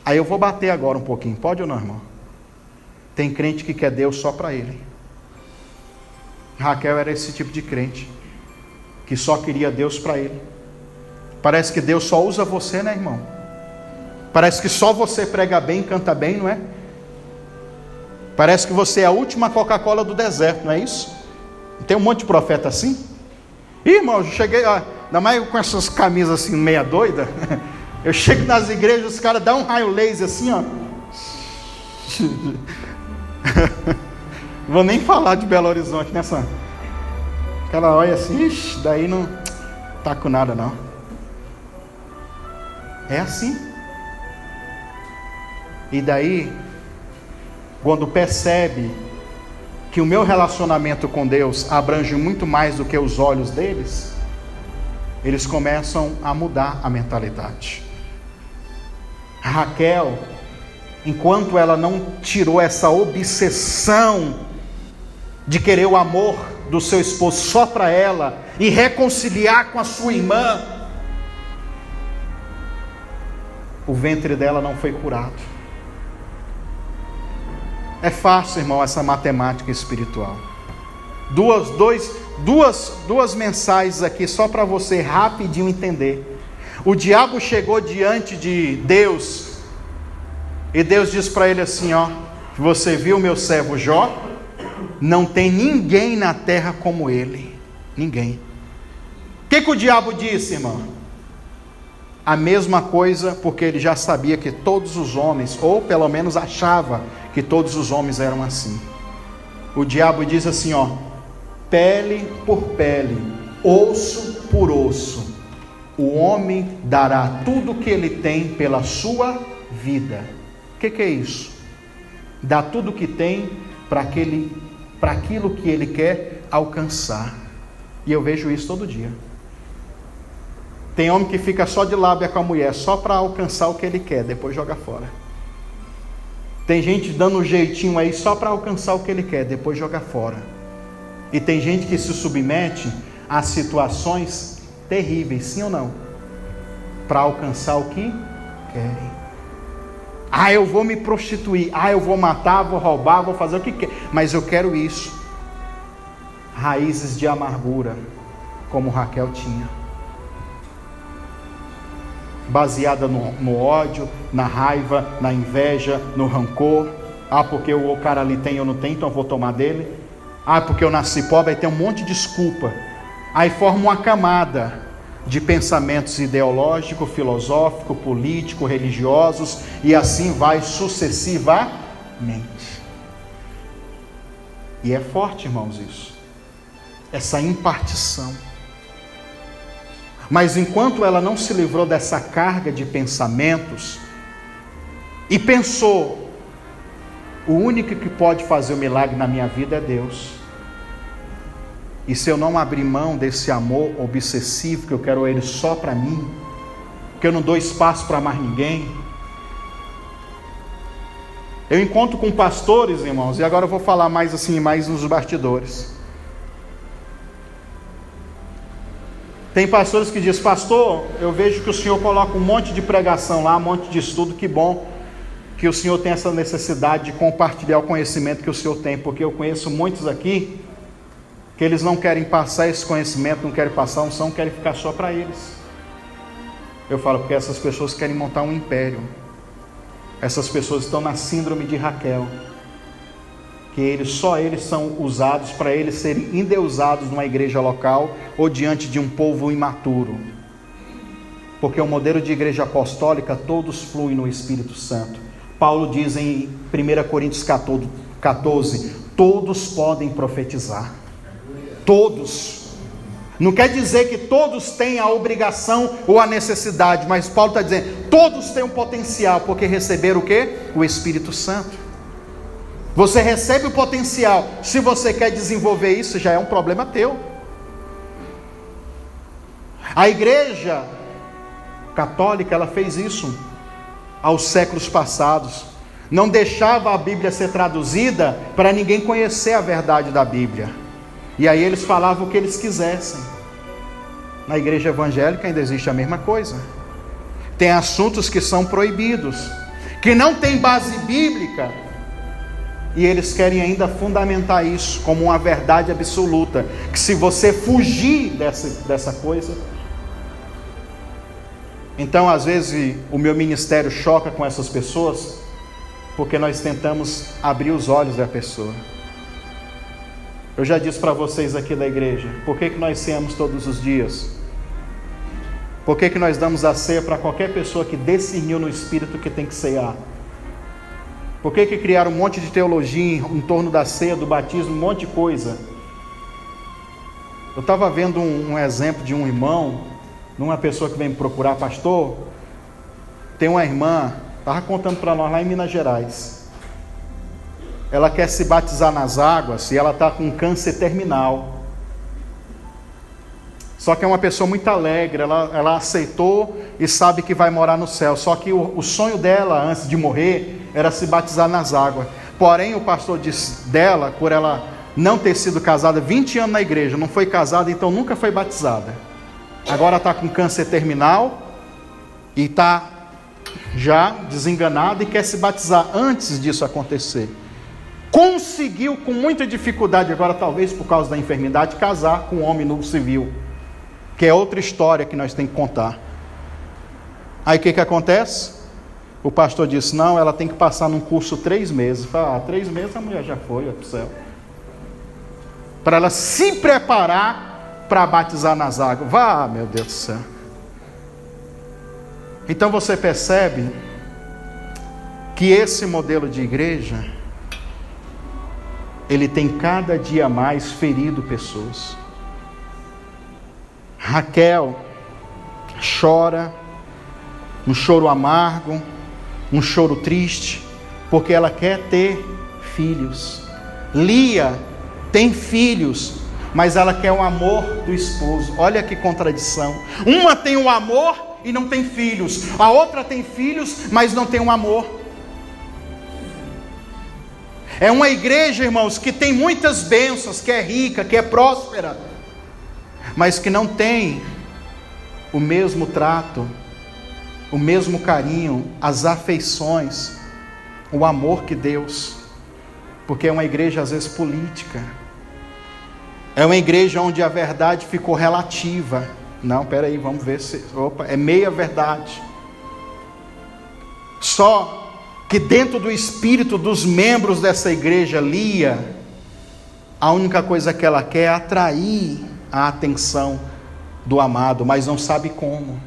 Aí eu vou bater agora um pouquinho, pode ou não, irmão? Tem crente que quer Deus só para ele. Raquel era esse tipo de crente, que só queria Deus para ele. Parece que Deus só usa você, né, irmão? Parece que só você prega bem, canta bem, não é? Parece que você é a última Coca-Cola do deserto, não é isso? Tem um monte de profeta assim? Ih, irmão, eu cheguei, ainda mais com essas camisas assim, meia doida. Eu chego nas igrejas, os caras dão um raio laser assim, ó. Vou nem falar de Belo Horizonte nessa. Aquela olha assim, ixi, daí não tá com nada não. É assim. E daí, quando percebe que o meu relacionamento com Deus abrange muito mais do que os olhos deles, eles começam a mudar a mentalidade. A Raquel, enquanto ela não tirou essa obsessão de querer o amor do seu esposo só para ela e reconciliar com a sua irmã, o ventre dela não foi curado. É fácil, irmão, essa matemática espiritual. Duas mensagens aqui só para você rapidinho entender. O diabo chegou diante de Deus e Deus diz para ele assim, ó: você viu meu servo Jó? Não tem ninguém na terra como ele. Ninguém. O que o diabo disse, irmão? A mesma coisa, porque ele já sabia que todos os homens, ou pelo menos achava que todos os homens eram assim. O diabo diz assim, ó: pele por pele, osso por osso, o homem dará tudo que ele tem pela sua vida. O que é isso? Dá tudo que tem para aquilo que ele quer alcançar. E eu vejo isso todo dia. Tem homem que fica só de lábia com a mulher, só para alcançar o que ele quer, depois joga fora. Tem gente dando um jeitinho aí só para alcançar o que ele quer, depois joga fora. E tem gente que se submete a situações terríveis, sim ou não? Para alcançar o que querem. Eu vou me prostituir, eu vou matar, vou roubar, vou fazer o que quer, mas eu quero isso. Raízes de amargura, como Raquel tinha, baseada no ódio, na raiva, na inveja, no rancor. Porque o cara ali tem, eu não tenho, então eu vou tomar dele. Porque eu nasci pobre, aí tem um monte de desculpa. Aí forma uma camada. de pensamentos ideológicos, filosóficos, políticos, religiosos, e assim vai sucessivamente. E é forte, irmãos, isso. Essa impartição. Mas enquanto ela não se livrou dessa carga de pensamentos, e pensou, o único que pode fazer o milagre na minha vida é Deus. E se eu não abrir mão desse amor obsessivo, que eu quero ele só para mim, que eu não dou espaço para mais ninguém. Eu encontro com pastores, irmãos, e agora eu vou falar mais assim, mais nos bastidores. Tem pastores que dizem, pastor, eu vejo que o senhor coloca um monte de pregação lá, um monte de estudo, que bom que o senhor tem essa necessidade de compartilhar o conhecimento que o senhor tem, porque eu conheço muitos aqui, que eles não querem passar esse conhecimento, não querem passar a unção, querem ficar só para eles. Eu falo, porque essas pessoas querem montar um império. Essas pessoas estão na síndrome de Raquel, que só eles são usados para eles serem endeusados numa igreja local ou diante de um povo imaturo. Porque o modelo de igreja apostólica, todos fluem no Espírito Santo. Paulo diz em 1 Coríntios 14, todos podem profetizar. Todos. Não quer dizer que todos têm a obrigação ou a necessidade, mas Paulo está dizendo, todos têm um potencial, porque receberam o quê? O Espírito Santo. Você recebe o potencial, se você quer desenvolver isso, já é um problema teu. A igreja católica, ela fez isso aos séculos passados. Não deixava a Bíblia ser traduzida para ninguém conhecer a verdade da Bíblia. E aí eles falavam o que eles quisessem. Na igreja evangélica ainda existe a mesma coisa. Tem assuntos que são proibidos, que não tem base bíblica, e eles querem ainda fundamentar isso como uma verdade absoluta, que se você fugir dessa coisa... Então às vezes o meu ministério choca com essas pessoas, porque nós tentamos abrir os olhos da pessoa. Eu já disse para vocês aqui da igreja, por que nós ceamos todos os dias? Por que nós damos a ceia para qualquer pessoa que discerniu no Espírito que tem que cear? Por que criaram um monte de teologia em torno da ceia, do batismo, um monte de coisa? Eu estava vendo um exemplo de um irmão, numa pessoa que vem me procurar, pastor, tem uma irmã, estava contando para nós lá em Minas Gerais. Ela quer se batizar nas águas e ela está com câncer terminal. Só que é uma pessoa muito alegre, ela aceitou e sabe que vai morar no céu. Só que o sonho dela, antes de morrer, era se batizar nas águas. Porém, o pastor disse dela, por ela não ter sido casada 20 anos na igreja, não foi casada, então nunca foi batizada. Agora está com câncer terminal e está já desenganada e quer se batizar antes disso acontecer. Conseguiu com muita dificuldade, agora talvez por causa da enfermidade, casar com um homem no civil, que é outra história que nós temos que contar. Aí o que acontece? O pastor disse, não, ela tem que passar num curso 3 meses. Fala, 3 meses a mulher já foi para o céu. Para ela se preparar para batizar nas águas. Vá, meu Deus do céu. Então você percebe que esse modelo de igreja, ele tem cada dia mais ferido pessoas. Raquel chora, um choro amargo, um choro triste, porque ela quer ter filhos. Lia tem filhos, mas ela quer o amor do esposo. Olha que contradição. Uma tem o amor e não tem filhos. A outra tem filhos, mas não tem um amor. É uma igreja, irmãos, que tem muitas bênçãos, que é rica, que é próspera, mas que não tem o mesmo trato, o mesmo carinho, as afeições, o amor que Deus. Porque é uma igreja às vezes política. É uma igreja onde a verdade ficou relativa. Não, peraí, vamos ver se... Opa, é meia verdade. Só que dentro do espírito dos membros dessa igreja, a única coisa que ela quer é atrair a atenção do amado, mas não sabe como.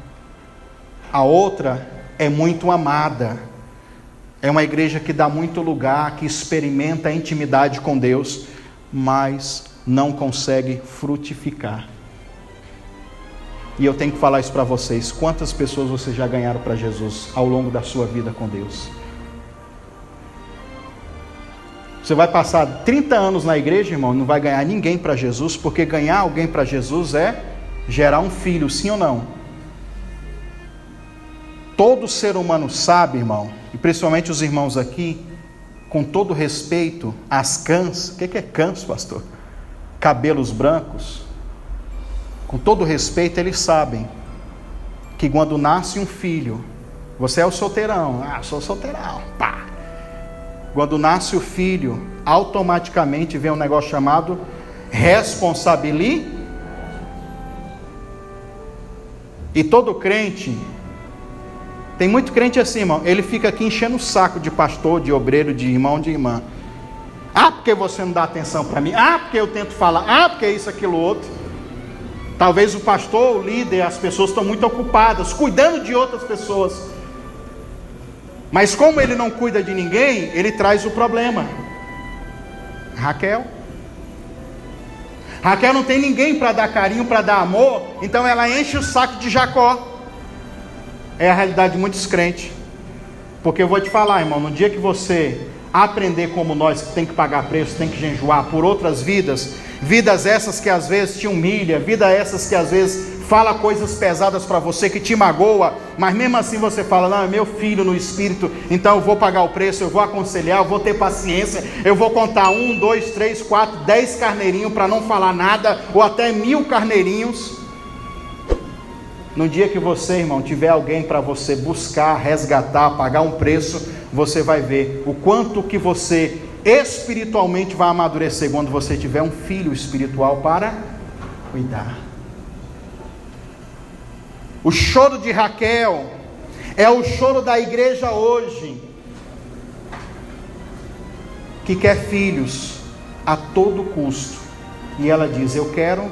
A outra é muito amada. É uma igreja que dá muito lugar, que experimenta a intimidade com Deus, mas não consegue frutificar. E eu tenho que falar isso para vocês. Quantas pessoas vocês já ganharam para Jesus ao longo da sua vida com Deus? Você vai passar 30 anos na igreja, irmão, e não vai ganhar ninguém para Jesus, porque ganhar alguém para Jesus é gerar um filho, sim ou não? Todo ser humano sabe, irmão, e principalmente os irmãos aqui, com todo respeito, as cãs, o que é cãs, pastor? Cabelos brancos. Com todo respeito, eles sabem que quando nasce um filho, você é o solteirão, sou solteirão, pá. Quando nasce o filho, automaticamente vem um negócio chamado responsabilidade. E todo crente, tem muito crente assim, irmão, ele fica aqui enchendo o saco de pastor, de obreiro, de irmão, de irmã. Porque você não dá atenção para mim, porque eu tento falar, porque isso, aquilo, outro. Talvez o pastor, o líder, as pessoas estão muito ocupadas, cuidando de outras pessoas. Mas como ele não cuida de ninguém, ele traz o problema. Raquel não tem ninguém para dar carinho, para dar amor, então ela enche o saco de Jacó. É a realidade de muitos crentes. Porque eu vou te falar, irmão, no dia que você aprender como nós, que tem que pagar preço, tem que jejuar por outras vidas, vidas essas que às vezes te humilha, vidas essas que às vezes fala coisas pesadas para você, que te magoa, mas mesmo assim você fala, não, é meu filho no Espírito, então eu vou pagar o preço, eu vou aconselhar, eu vou ter paciência, eu vou contar 1, 2, 3, 4, 10 carneirinhos para não falar nada, ou até 1000 carneirinhos. No dia que você, irmão, tiver alguém para você buscar, resgatar, pagar um preço, você vai ver o quanto que você espiritualmente vai amadurecer quando você tiver um filho espiritual para cuidar. O choro de Raquel é o choro da igreja hoje, que quer filhos a todo custo, e ela diz, eu quero,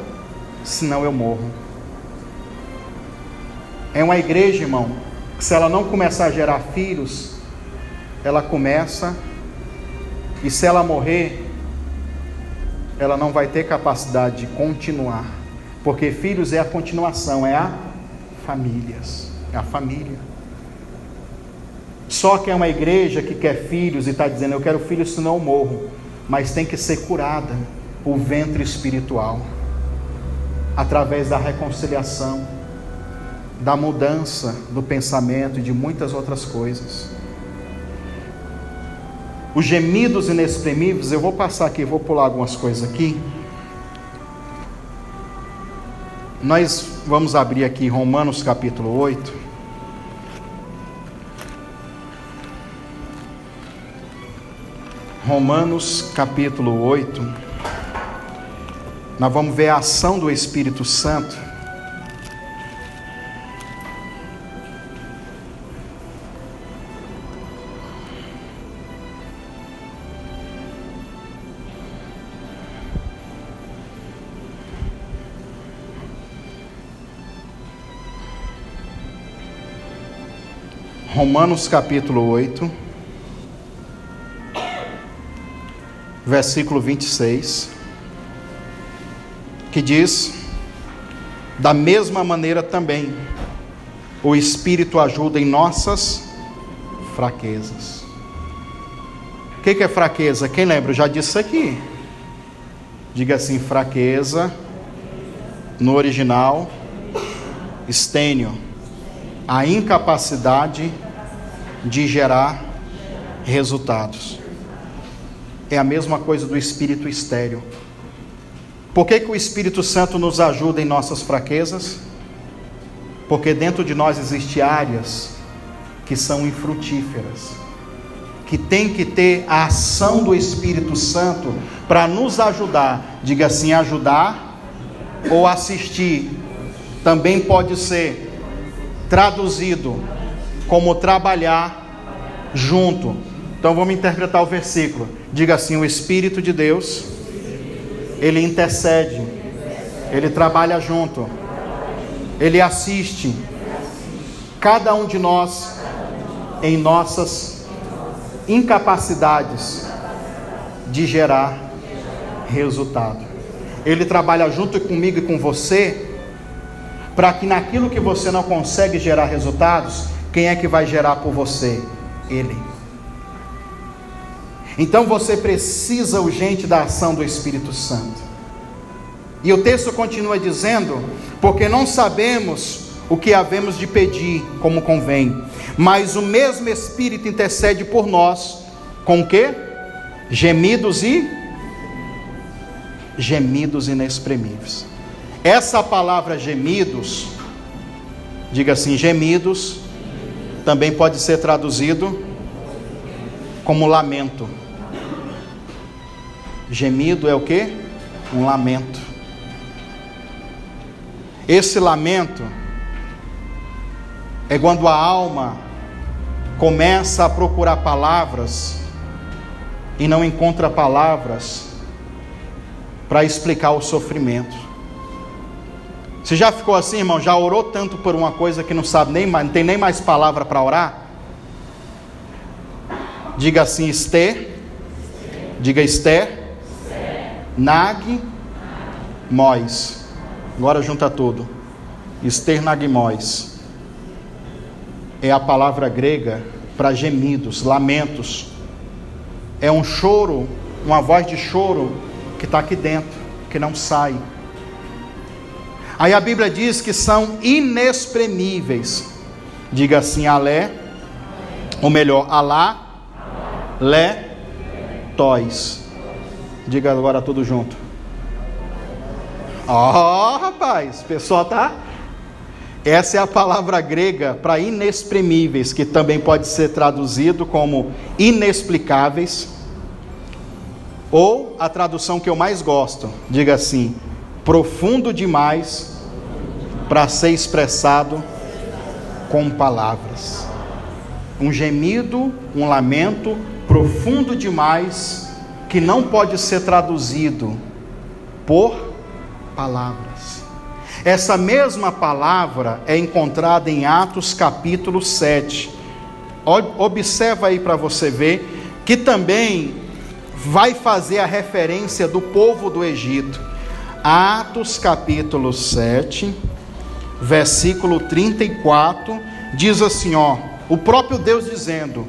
senão eu morro. É uma igreja, irmão, que se ela não começar a gerar filhos, ela começa, e se ela morrer, ela não vai ter capacidade de continuar, porque filhos é a continuação, é a família. Só que é uma igreja que quer filhos e está dizendo, eu quero filhos senão eu morro, mas tem que ser curada o ventre espiritual, através da reconciliação, da mudança do pensamento e de muitas outras coisas. Os gemidos inexprimíveis, eu vou passar aqui, vou pular algumas coisas aqui. Nós vamos abrir aqui Romanos capítulo 8. Romanos capítulo 8. Nós vamos ver a ação do Espírito Santo. Romanos capítulo 8, versículo 26, que diz, da mesma maneira também, o Espírito ajuda em nossas fraquezas. O que é fraqueza? Quem lembra? Eu já disse isso aqui. Diga assim, fraqueza, no original, estênio, a incapacidade de gerar resultados. É a mesma coisa do espírito estéril. Por que o Espírito Santo nos ajuda em nossas fraquezas? Porque dentro de nós existem áreas que são infrutíferas, que tem que ter a ação do Espírito Santo para nos ajudar. Diga assim, ajudar ou assistir. Também pode ser traduzido como trabalhar junto. Então vamos interpretar o versículo. Diga assim, o Espírito de Deus, ele intercede, ele trabalha junto Ele assiste cada um de nós em nossas incapacidades de gerar resultado. Ele trabalha junto comigo e com você, para que naquilo que você não consegue gerar resultados, quem é que vai gerar por você? Ele. Então você precisa urgente da ação do Espírito Santo. E o texto continua dizendo: porque não sabemos o que havemos de pedir como convém, mas o mesmo Espírito intercede por nós, com o quê? Gemidos inexprimíveis. Essa palavra gemidos, diga assim, gemidos, também pode ser traduzido como lamento. Gemido é o quê? Um lamento. Esse lamento é quando a alma começa a procurar palavras e não encontra palavras para explicar o sofrimento. Você já ficou assim, irmão? Já orou tanto por uma coisa que não sabe nem mais, não tem nem mais palavra para orar? Diga assim, Esther. Diga Esther. Nag Mois. Agora junta tudo. Esther Nag Mois é a palavra grega para gemidos, lamentos. É um choro, uma voz de choro que está aqui dentro, que não sai. Aí a Bíblia diz que são inexprimíveis. Diga assim, Alé, ou melhor, Alá, Lé, Tois. Diga agora tudo junto. Rapaz, o pessoal tá... Essa é a palavra grega para inexprimíveis, que também pode ser traduzido como inexplicáveis, ou a tradução que eu mais gosto, diga assim, profundo demais para ser expressado com palavras. Um gemido, um lamento profundo demais, que não pode ser traduzido por palavras. Essa mesma palavra é encontrada em Atos capítulo 7. Observa aí para você ver, que também vai fazer a referência do povo do Egito. Atos capítulo 7, versículo 34, diz assim, o próprio Deus dizendo: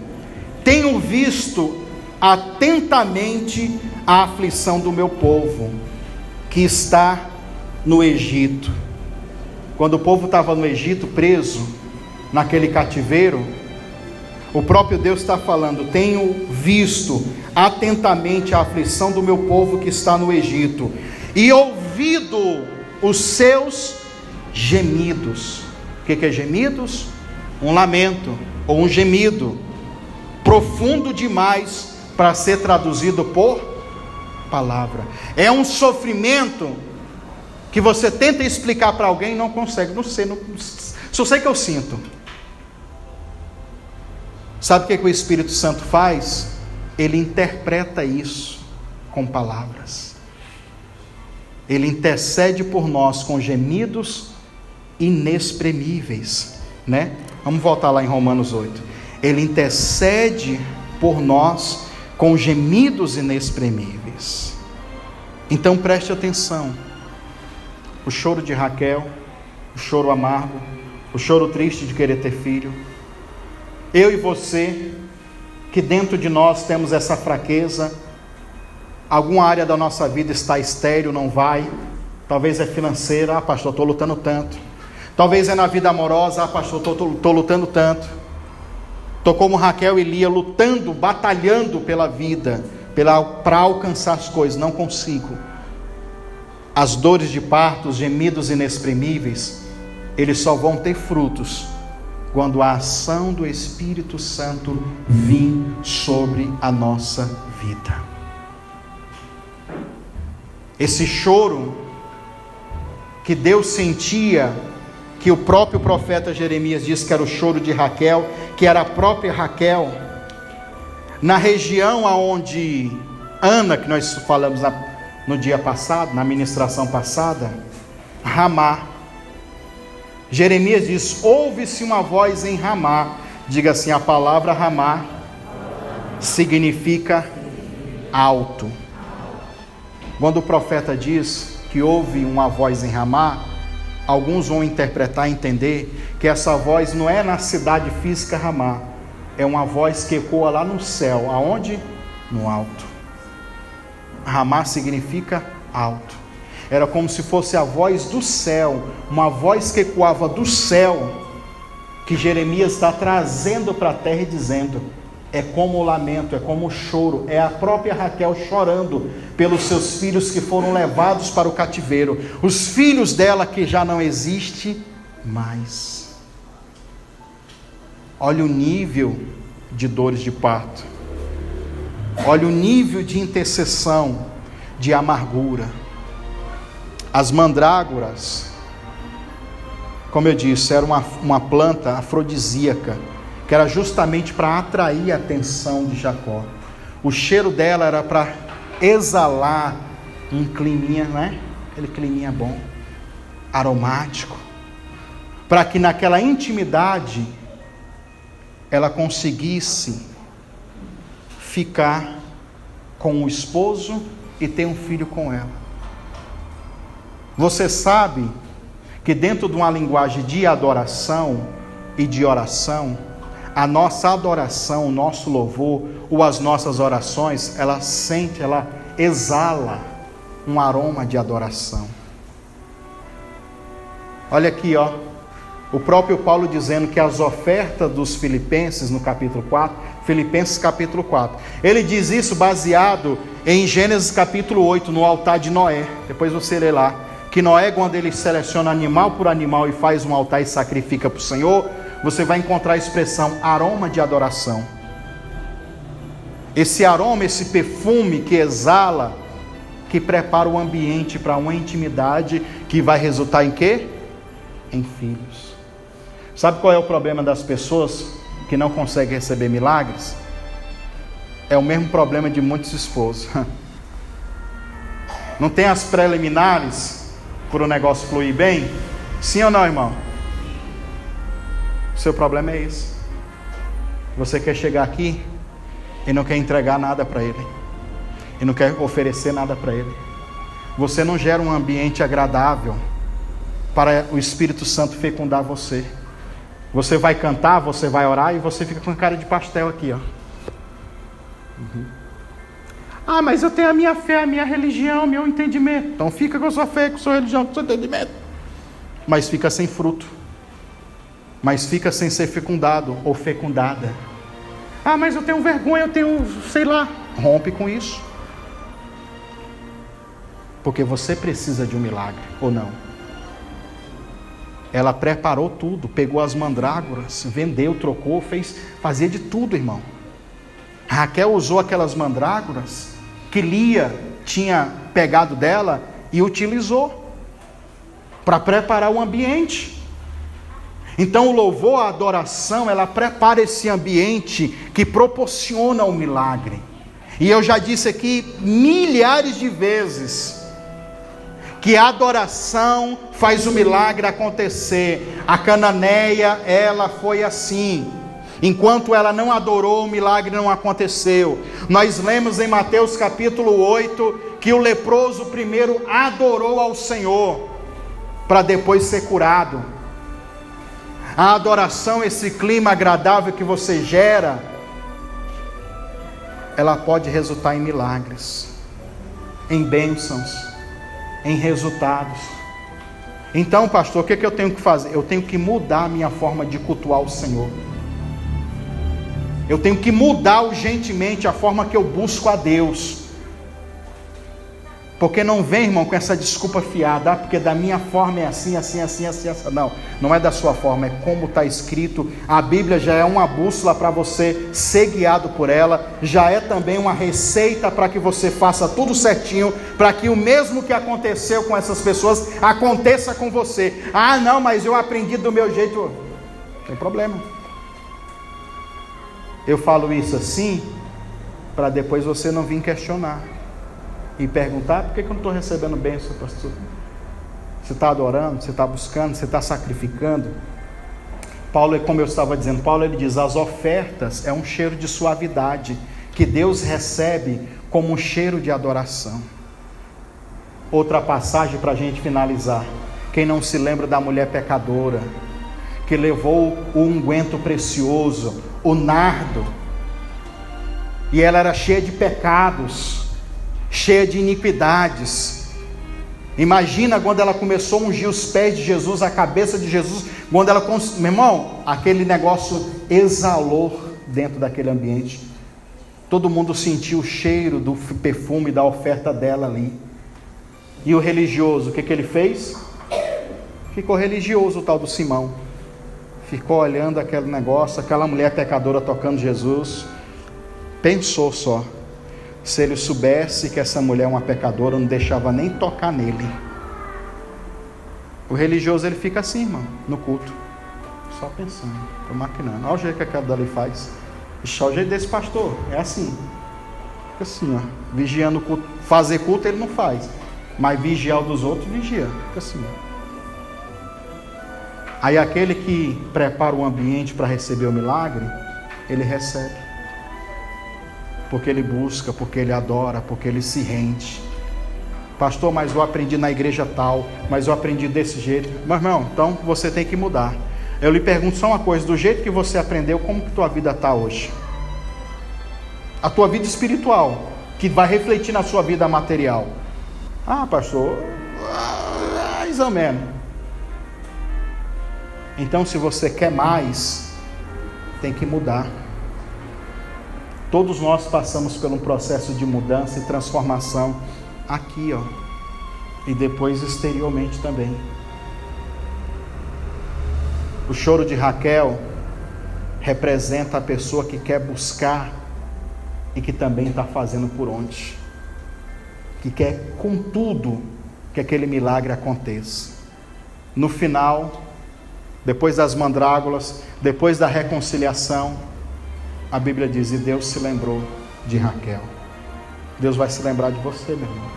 tenho visto atentamente a aflição do meu povo, que está no Egito. Quando o povo estava no Egito, preso, naquele cativeiro, o próprio Deus está falando: tenho visto atentamente a aflição do meu povo que está no Egito, e ouvido os seus gemidos. O que é gemidos? Um lamento, ou um gemido, profundo demais para ser traduzido por palavra. É um sofrimento que você tenta explicar para alguém e não consegue. Não sei, só sei que eu sinto. Sabe o que o Espírito Santo faz? Ele interpreta isso com palavras. Ele intercede por nós com gemidos inexprimíveis, né? Vamos voltar lá em Romanos 8. Ele intercede por nós com gemidos inexprimíveis. Então preste atenção. O choro de Raquel, o choro amargo, o choro triste de querer ter filho. Eu e você, que dentro de nós temos essa fraqueza, alguma área da nossa vida está estéril, não vai. Talvez é financeira, pastor, estou lutando tanto. Talvez é na vida amorosa, pastor, estou lutando tanto. Estou como Raquel e Lia, lutando, batalhando pela vida, para alcançar as coisas, não consigo. As dores de parto, os gemidos inexprimíveis, eles só vão ter frutos quando a ação do Espírito Santo vir sobre a nossa vida. Esse choro que Deus sentia, que o próprio profeta Jeremias disse que era o choro de Raquel, que era a própria Raquel, na região aonde Ana, que nós falamos no dia passado, na ministração passada, Ramá, Jeremias diz: ouve-se uma voz em Ramá. Diga assim: a palavra Ramá significa alto. Quando o profeta diz que houve uma voz em Ramá, alguns vão interpretar e entender que essa voz não é na cidade física Ramá, é uma voz que ecoa lá no céu. Aonde? No alto. Ramá significa alto. Era como se fosse a voz do céu, uma voz que ecoava do céu, que Jeremias está trazendo para a terra e dizendo: é como o lamento, é como o choro, é a própria Raquel chorando pelos seus filhos que foram levados para o cativeiro, os filhos dela que já não existem mais. Olha o nível de dores de parto, olha o nível de intercessão, de amargura. As mandrágoras, como eu disse, era uma planta afrodisíaca, que era justamente para atrair a atenção de Jacó. O cheiro dela era para exalar um climinha, né? Aquele climinha bom, aromático, para que naquela intimidade ela conseguisse ficar com o esposo e ter um filho com ela. Você sabe que dentro de uma linguagem de adoração e de oração, a nossa adoração, o nosso louvor ou as nossas orações, ela exala um aroma de adoração. Olha aqui, ó, o próprio Paulo dizendo que as ofertas dos filipenses no capítulo 4, Filipenses capítulo 4, ele diz isso baseado em Gênesis capítulo 8, no altar de Noé. Depois você lê lá, que Noé, quando ele seleciona animal por animal e faz um altar e sacrifica para o Senhor, você vai encontrar a expressão aroma de adoração. Esse aroma, esse perfume que exala, que prepara o ambiente para uma intimidade que vai resultar em quê? Em filhos. Sabe qual é o problema das pessoas que não conseguem receber milagres? É o mesmo problema de muitos esposos. Não tem as preliminares para o negócio fluir bem? Sim ou não, irmão? O seu problema é esse. Você quer chegar aqui e não quer entregar nada para Ele, e não quer oferecer nada para Ele. Você não gera um ambiente agradável para o Espírito Santo fecundar você. Você vai cantar, você vai orar e você fica com cara de pastel aqui, ó. Ah, mas eu tenho a minha fé, a minha religião, meu entendimento. Então fica com a sua fé, com a sua religião, com o seu entendimento. Mas fica sem fruto. Mas fica sem ser fecundado ou fecundada. Ah, mas eu tenho vergonha, eu tenho, sei lá. Rompe com isso. Porque você precisa de um milagre, ou não? Ela preparou tudo, pegou as mandrágoras, vendeu, trocou, fazia de tudo, irmão. Raquel usou aquelas mandrágoras que Lia tinha pegado dela e utilizou para preparar o ambiente. Então o louvor, a adoração, ela prepara esse ambiente que proporciona o milagre. E eu já disse aqui milhares de vezes que a adoração faz o milagre acontecer. A cananeia, ela foi assim. Enquanto ela não adorou, o milagre não aconteceu. Nós lemos em Mateus capítulo 8, que o leproso primeiro adorou ao Senhor, para depois ser curado. A adoração, esse clima agradável que você gera, ela pode resultar em milagres, em bênçãos, em resultados. Então, pastor, o que eu tenho que fazer? Eu tenho que mudar a minha forma de cultuar o Senhor. Eu tenho que mudar urgentemente a forma que eu busco a Deus. Porque não vem, irmão, com essa desculpa fiada, porque da minha forma é assim, assim, assim, assim, assim. Não, não é da sua forma, é como está escrito. A Bíblia já é uma bússola para você ser guiado por ela, já é também uma receita para que você faça tudo certinho, para que o mesmo que aconteceu com essas pessoas, aconteça com você. Ah, não, mas eu aprendi do meu jeito. Não tem problema. Eu falo isso assim, para depois você não vir questionar e perguntar: por que eu não estou recebendo bênção, pastor? Você está adorando, você está buscando, você está sacrificando. Paulo, como eu estava dizendo, Paulo ele diz, as ofertas é um cheiro de suavidade, que Deus recebe como um cheiro de adoração. Outra passagem para a gente finalizar. Quem não se lembra da mulher pecadora, que levou o unguento precioso, o nardo, e ela era cheia de pecados, cheia de iniquidades. Imagina quando ela começou a ungir os pés de Jesus, a cabeça de Jesus, quando ela, meu irmão, aquele negócio exalou dentro daquele ambiente. Todo mundo sentiu o cheiro do perfume da oferta dela ali. E o religioso, o que ele fez? Ficou religioso, o tal do Simão. Ficou olhando aquele negócio, aquela mulher pecadora tocando Jesus. Pensou só, se ele soubesse que essa mulher é uma pecadora, não deixava nem tocar nele. O religioso ele fica assim, irmão, no culto, só pensando, tô maquinando. Olha o jeito que aquela dali faz. Olha o jeito desse pastor, é assim. Fica assim, ó, vigiando o culto. Fazer culto ele não faz, mas vigiar o dos outros, vigia. Fica assim, ó. Aí aquele que prepara o ambiente para receber o milagre, ele recebe. Porque ele busca, porque ele adora, porque ele se rende. Pastor, mas eu aprendi na igreja tal, mas eu aprendi desse jeito. Mas irmão, então você tem que mudar. Eu lhe pergunto só uma coisa, do jeito que você aprendeu, como que tua vida está hoje? A tua vida espiritual, que vai refletir na sua vida material. Ah, pastor, mais ou menos. Então, se você quer mais, tem que mudar. Todos nós passamos por um processo de mudança e transformação aqui, ó, e depois exteriormente também. O choro de Raquel representa a pessoa que quer buscar e que também está fazendo por onde, que quer com tudo que aquele milagre aconteça. No final, depois das mandrágoras, depois da reconciliação, a Bíblia diz, e Deus se lembrou de Raquel. Deus vai se lembrar de você, meu irmão.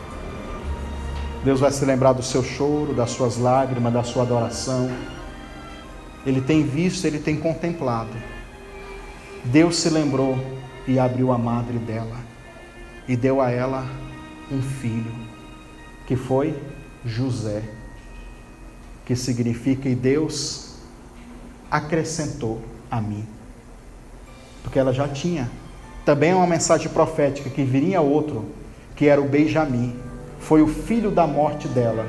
Deus vai se lembrar do seu choro, das suas lágrimas, da sua adoração. Ele tem visto, ele tem contemplado. Deus se lembrou e abriu a madre dela e deu a ela um filho, que foi José, que significa, e Deus acrescentou a mim. Porque ela já tinha. Também é uma mensagem profética, que viria outro, que era o Benjamim. Foi o filho da morte dela.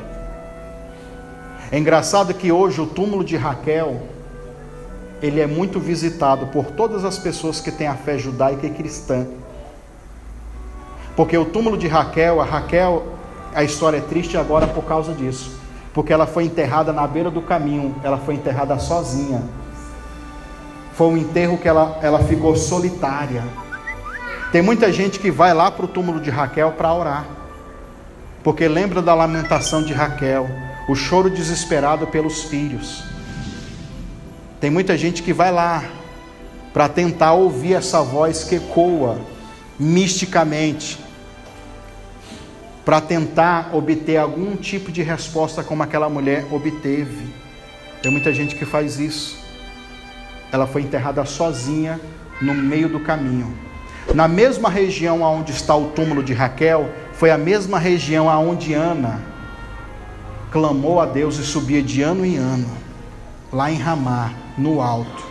É engraçado que hoje o túmulo de Raquel, ele é muito visitado por todas as pessoas que têm a fé judaica e cristã. Porque o túmulo de Raquel, a história é triste agora por causa disso. Porque ela foi enterrada na beira do caminho, ela foi enterrada sozinha. Foi um enterro que ela ficou solitária. Tem muita gente que vai lá para o túmulo de Raquel para orar, porque lembra da lamentação de Raquel, o choro desesperado pelos filhos. Tem muita gente que vai lá para tentar ouvir essa voz que ecoa misticamente, para tentar obter algum tipo de resposta como aquela mulher obteve. Tem muita gente que faz isso. Ela foi enterrada sozinha no meio do caminho. Na mesma região onde está o túmulo de Raquel, foi a mesma região aonde Ana clamou a Deus e subia de ano em ano, lá em Ramá, no alto.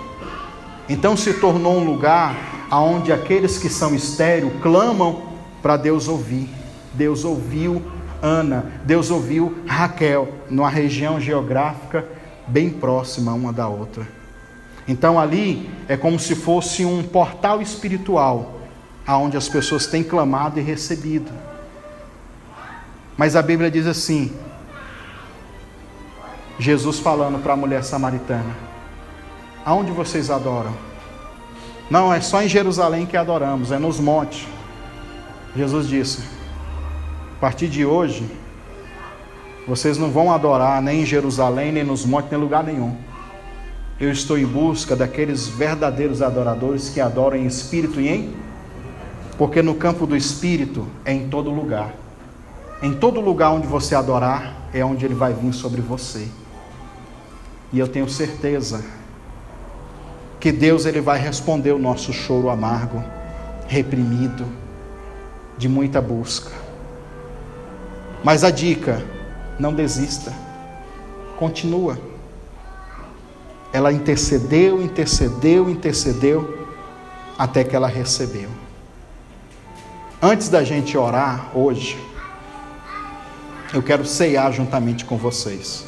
Então se tornou um lugar aonde aqueles que são estéreis clamam para Deus ouvir. Deus ouviu Ana, Deus ouviu Raquel, numa região geográfica bem próxima uma da outra. Então ali é como se fosse um portal espiritual, aonde as pessoas têm clamado e recebido. Mas a Bíblia diz assim, Jesus falando para a mulher samaritana, aonde vocês adoram? Não, é só em Jerusalém que adoramos, é nos montes. Jesus disse, a partir de hoje, vocês não vão adorar nem em Jerusalém, nem nos montes, nem em lugar nenhum. Eu estou em busca daqueles verdadeiros adoradores que adoram em espírito e em... Porque no campo do espírito é em todo lugar. Em todo lugar onde você adorar, é onde Ele vai vir sobre você. E eu tenho certeza que Deus Ele vai responder o nosso choro amargo, reprimido, de muita busca. Mas a dica, não desista, continua. Ela intercedeu, até que ela recebeu. Antes da gente orar hoje, eu quero ceiar juntamente com vocês.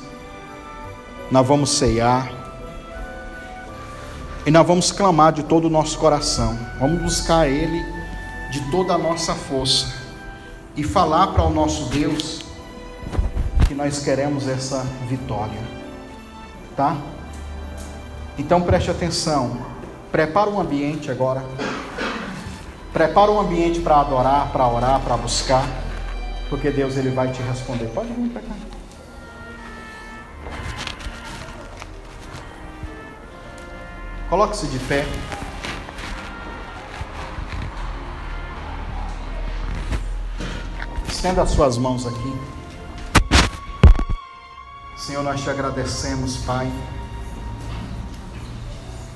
Nós vamos ceiar e nós vamos clamar de todo o nosso coração. Vamos buscar Ele de toda a nossa força e falar para o nosso Deus que nós queremos essa vitória, tá? Então preste atenção, prepara um ambiente agora, prepara um ambiente para adorar, para orar, para buscar, porque Deus Ele vai te responder. Pode vir para cá. Coloque-se de pé. Estenda as suas mãos aqui. Senhor, nós te agradecemos, Pai.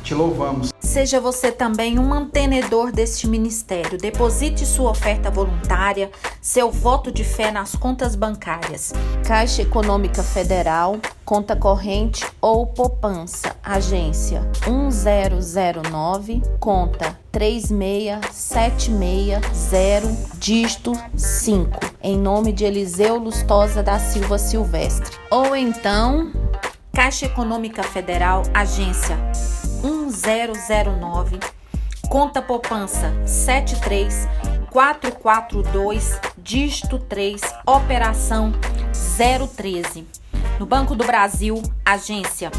Te louvamos. Seja você também um mantenedor deste ministério. Deposite sua oferta voluntária, seu voto de fé nas contas bancárias. Caixa Econômica Federal, conta corrente ou poupança, agência 1009, conta 36760, dígito 5, em nome de Eliseu Lustosa da Silva Silvestre. Ou então, Caixa Econômica Federal, agência 1009, conta poupança 73442, dígito 3, operação 013. No Banco do Brasil, agência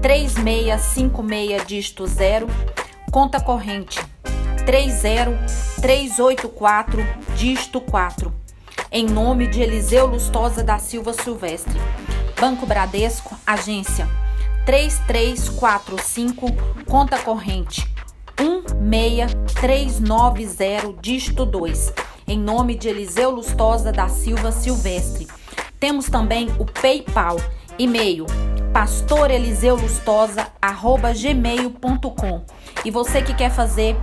3656, dígito 0, conta corrente 30384, dígito 4, em nome de Eliseu Lustosa da Silva Silvestre. Banco Bradesco, agência 3345, conta corrente 16390, dígito 2, em nome de Eliseu Lustosa da Silva Silvestre. Temos também o PayPal, e-mail pastoreliseulustosa@gmail.com. E você que quer fazer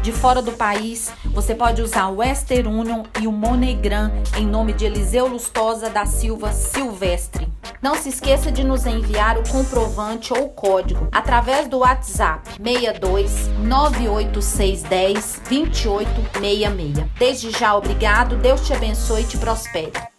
de fora do país, você pode usar o Western Union e o MoneyGram em nome de Eliseu Lustosa da Silva Silvestre. Não se esqueça de nos enviar o comprovante ou o código através do WhatsApp 62 98610 2866. Desde já, obrigado, Deus te abençoe e te prospere.